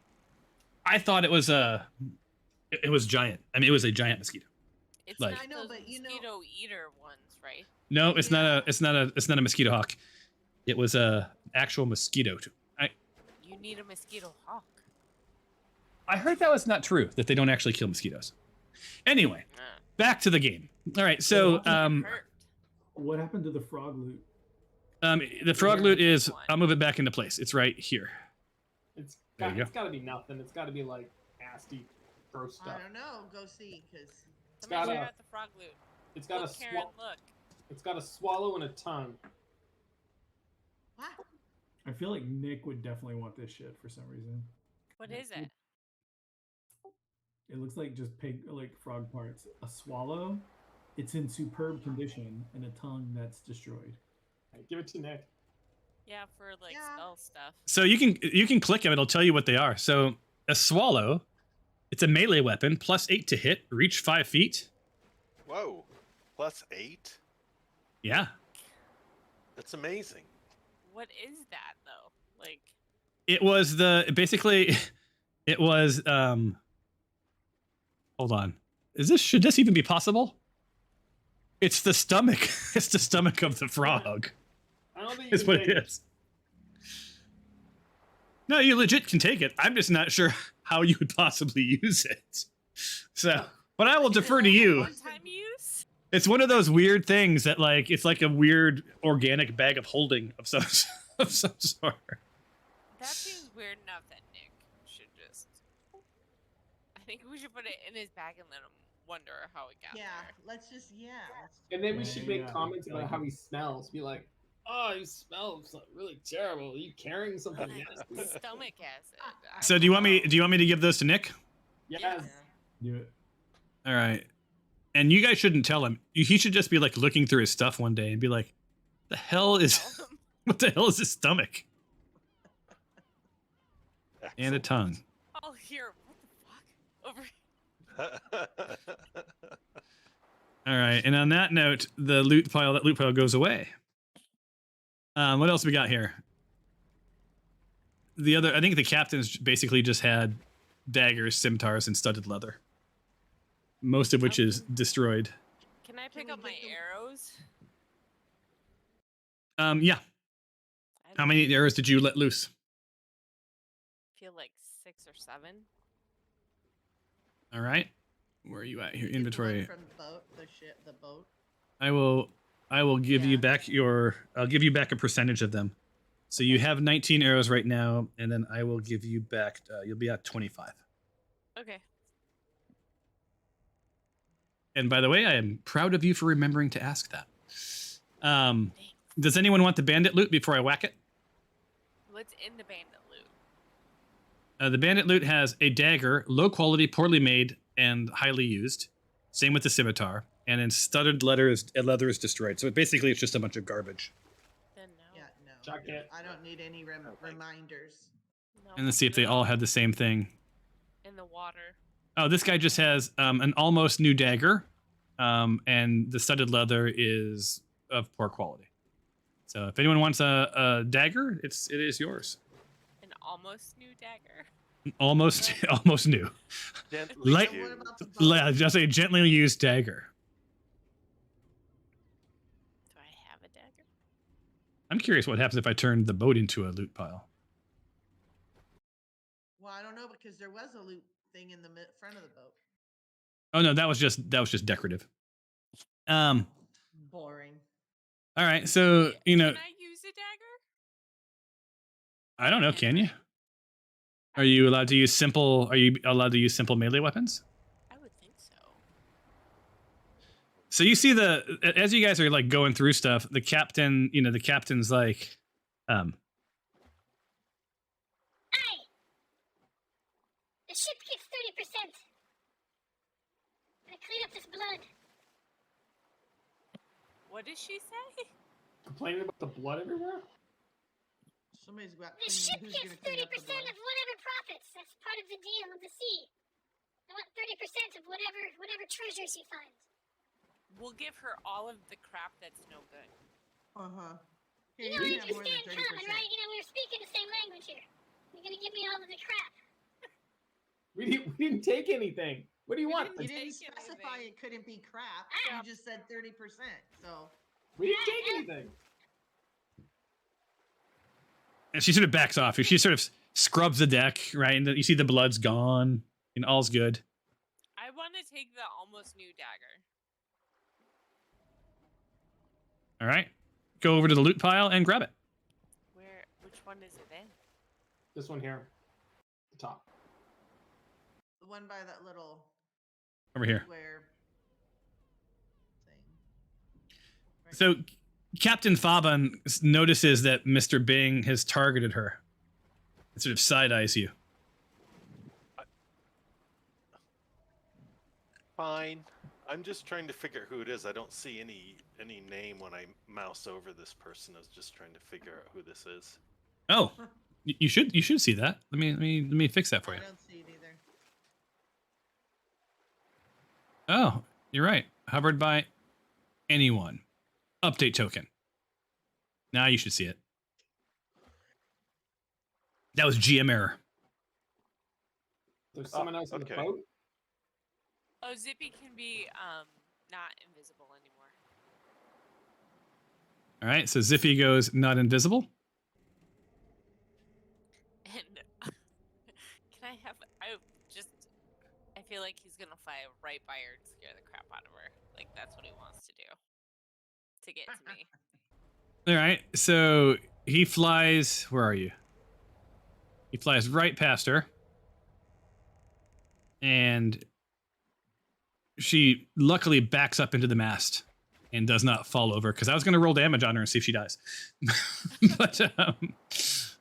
I thought it was it was giant. I mean, it was a giant mosquito. It's Like- not I know, those but you know- mosquito eater ones, right? No, it's not a mosquito hawk. It was a actual mosquito. You need a mosquito hawk. I heard that was not true. That they don't actually kill mosquitoes. Anyway, back to the game. All right, so Hurt. What happened to the frog loot? the frog loot is. I'll move it back into place. It's right here. It's There you got, it's got to be nothing. It's got to be like nasty, gross stuff. I don't know. Go see, because Somebody gotta- check out the frog loot. It's got Look, a Karen, swallow. look. It's got a swallow and a tongue. what? I feel like Nick would definitely want this shit for some reason. What is it? It looks like just like frog parts. A swallow, it's in superb condition, and a tongue that's destroyed. Right, give it to Nick. Yeah, for like Yeah. spell stuff. So you can click them. It'll tell you what they are. So a swallow, it's a melee weapon, +8 to hit, reach 5 feet. Whoa, +8? Yeah. That's amazing. What is that though? Like, It was it was hold on. Should this even be possible? It's the stomach. It's the stomach of the frog. I don't think you Is can what take it is. No, you legit can take it. I'm just not sure how you would possibly use it. So, but I will defer to you. one-time use? It's one of those weird things that like it's like a weird organic bag of holding of some of some sort. That seems weird enough that Nick should just. I think we should put it in his bag and let him wonder how it got Yeah, there. let's just And then we should make Yeah, comments about like- how he smells. Be like, "Oh, you smell really terrible. Are you carrying something nasty?" Stomach acid. I So don't do you want me? know. Do you want me to give those to Nick? Yes. Do it. All right. And you guys shouldn't tell him. He should just be like looking through his stuff one day and be like, "The hell is Tell him. what the hell is his stomach and a Excellent. tongue?" Oh, here. What the fuck? Over. All right. And on that note, that loot pile goes away. What else we got here? I think the captains basically just had daggers, scimitars, and studded leather. Most of which is destroyed. Can I pick we up my get the- arrows? Yeah. I How don't many arrows did you let loose? feel like 6 or 7. All right. Where are you at here? Get the one Inventory. from the boat, the boat. I will give you Yeah. back I'll give you back a percentage of them. So you have 19 arrows right now, and then I will give you back. You'll be at 25. Okay. And by the way, I am proud of you for remembering to ask that. Thanks. Does anyone want the bandit loot before I whack it? What's in the bandit loot? The bandit loot has a dagger, low quality, poorly made, and highly used. Same with the scimitar. And then studded leather is destroyed. So basically, it's just a bunch of garbage. Then no. Yeah, no. Chuck it. I don't need any reminders. No. And let's see if they all had the same thing. In the water. Oh, this guy just has an almost new dagger, and the studded leather is of poor quality. So if anyone wants a dagger, it is yours. An almost new dagger. Almost new. Gently Light- And what used. about the boat? Just a gently used dagger. Do I have a dagger? I'm curious what happens if I turn the boat into a loot pile. Well, I don't know because there was a loot thing in the front of the boat. Oh no, that was just decorative. Boring. All right, so you know, Can I use a dagger? I don't know. Can you? Are you allowed to use simple? Are you allowed to use simple melee weapons? I would think so. So you see as you guys are like going through stuff, the captain's like, Hey! The ship gets 30%. Gonna clean up this blood. What did she say? Complaining about the blood everywhere? Somebody's got The ship who's gets gonna clean 30% up the blood. of whatever profits. That's part of the deal of the sea. I want 30% of whatever treasures he finds. We'll give her all of the crap that's no good. Uh-huh. You Here, know, you we can have more than understand common, 30%. right? You know, we're speaking the same language here. You're gonna give me all of the crap. We didn't take anything. What do you We want? You didn't- didn't Take specify anything. it couldn't be crap. Ah. You just said 30%. So We didn't take anything. and she sort of backs off. She sort of scrubs the deck, right? And you see the blood's gone, and all's good. I want to take the almost new dagger. All right, go over to the loot pile and grab it. Which one is it in? This one here. The top. the one by that little Over here. square thing. Right. So Captain Faban notices that Mr. Bing has targeted her. And sort of side eyes you. Fine. I'm just trying to figure who it is. I don't see any name when I mouse over this person. I was just trying to figure out who this is. Oh, you should see that. Let me fix that for I you. don't see it either. Oh, you're right. Hovered by anyone. Update token. Now you should see it. That was GM error. There's someone else in the okay. boat. Oh, Zippy can be not invisible anymore. All right, so Zippy goes not invisible. And can I have? I feel like he's gonna fly right by her and scare the crap out of her. Like that's what he wants to do to get to me. All right, so he flies. Where are you? He flies right past her, and she luckily backs up into the mast and does not fall over. Because I was going to roll damage on her and see if she dies,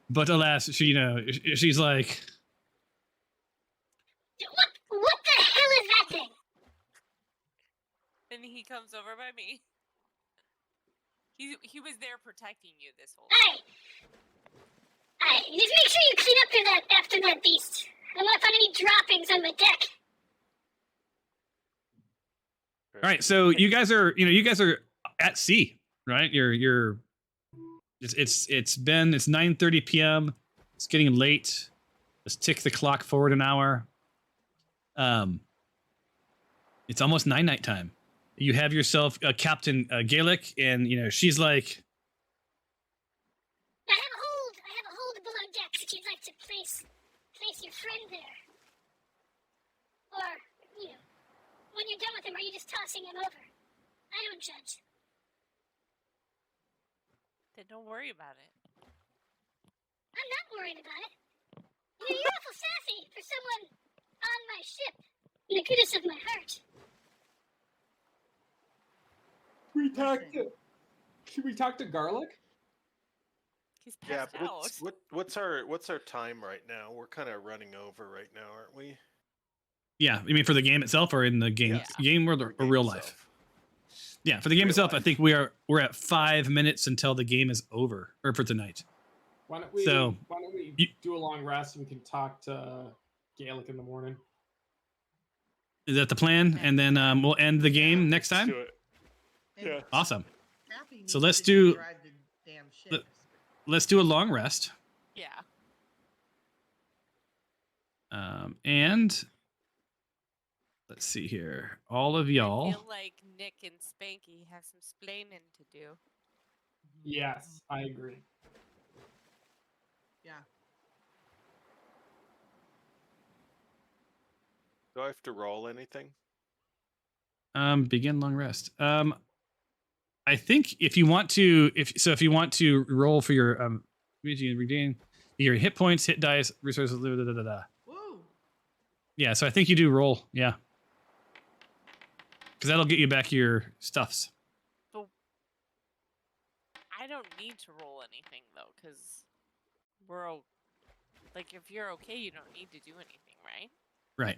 but alas, she's like, What the hell is that thing? And he comes over by me. He was there protecting you this whole Alright. Alright, just make sure you clean up after that beast. I don't want to find any droppings on my deck. all right, so you guys are at sea, right? It's 9:30 p.m. It's getting late. Let's tick the clock forward an hour. It's almost night time. You have yourself Captain Gaelic, and she's like, I have a hold below decks if you'd like to place your friend there. Or, when you're done with him, are you just tossing him over? I don't judge. Then don't worry about it. I'm not worried about it. You're awful sassy for someone on my ship. In the goodness of my heart. Should we talk to Garlic? He's Yeah, passed out. what's our time right now? We're kind of running over right now, aren't we? yeah, you mean for the game itself or in the game world or real life? Yeah, for the game Real itself, life. I think we're at 5 minutes until the game is over, or for tonight. Why don't we do a long rest and we can talk to Gaelic in the morning? Is that the plan? And then we'll end the game next Let's time. do it. Yeah. Awesome. Happy So needs let's to do- drive the damn ship. Let's do a long rest. Yeah. And let's see here. All of I y'all. feel like Nick and Spanky have some splaining to do. Yes, I agree. Yeah. Do I have to roll anything? Begin long rest. I think if you want to roll for your regain your hit points, hit dice, resources, Woo! Yeah, so I think you do roll, yeah. Because that'll get you back your stuffs. But I don't need to roll anything though, because like if you're okay, you don't need to do anything, right? Right.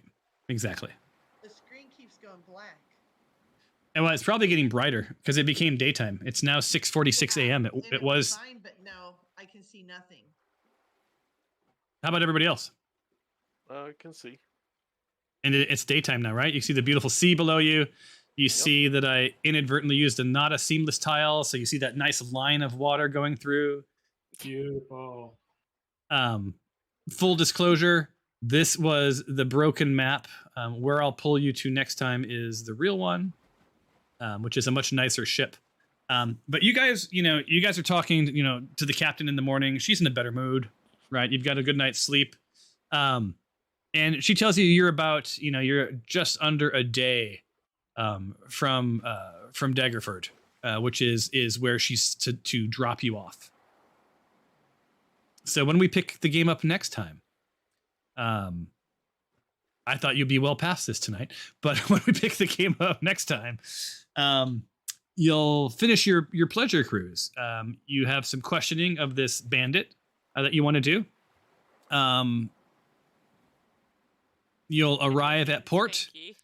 Exactly. The screen keeps going black. And well, it's probably getting brighter because it became daytime. It's now 6:46 a.m. And It was. fine, but no, I can see nothing. How about everybody else? I can see. And it's daytime now, right? You see the beautiful sea below you. You see that I inadvertently used not a seamless tile, so you see that nice line of water going through. Beautiful. Full disclosure, this was the broken map. Where I'll pull you to next time is the real one, which is a much nicer ship. But you guys are talking, to the captain in the morning. She's in a better mood, right? You've got a good night's sleep. And she tells you you're just under a day from Daggerford, which is where she's to drop you off. So when we pick the game up next time, I thought you'd be well past this tonight, but when we pick the game up next time, you'll finish your pleasure cruise. You have some questioning of this bandit that you want to do. You'll arrive at port. Spanky.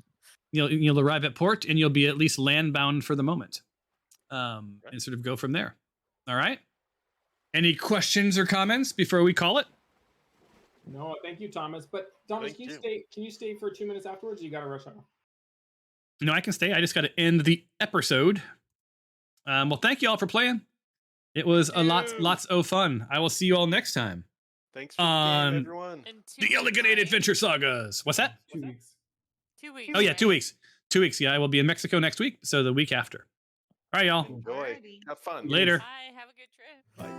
You'll arrive at port, and you'll be at least landbound for the moment, and sort of go from there. All right. Any questions or comments before we call it? No, thank you, Thomas. But Thomas, Thank you. can you stay for 2 minutes afterwards? Or you gotta rush off. No, I can stay. I just got to end the episode. Well, thank you all for playing. It was a lots of fun. I will see you all next time. Thanks for the game, On everyone. In 2 the weeks, Elegant right? Adventure Sagas. What's that? 2 weeks. 2 weeks. Oh yeah, right? 2 weeks. 2 weeks. Yeah, I will be in Mexico next week. So the week after. All right, y'all. Enjoy. Alrighty. Have fun. Later. Bye. Have a good trip. Bye.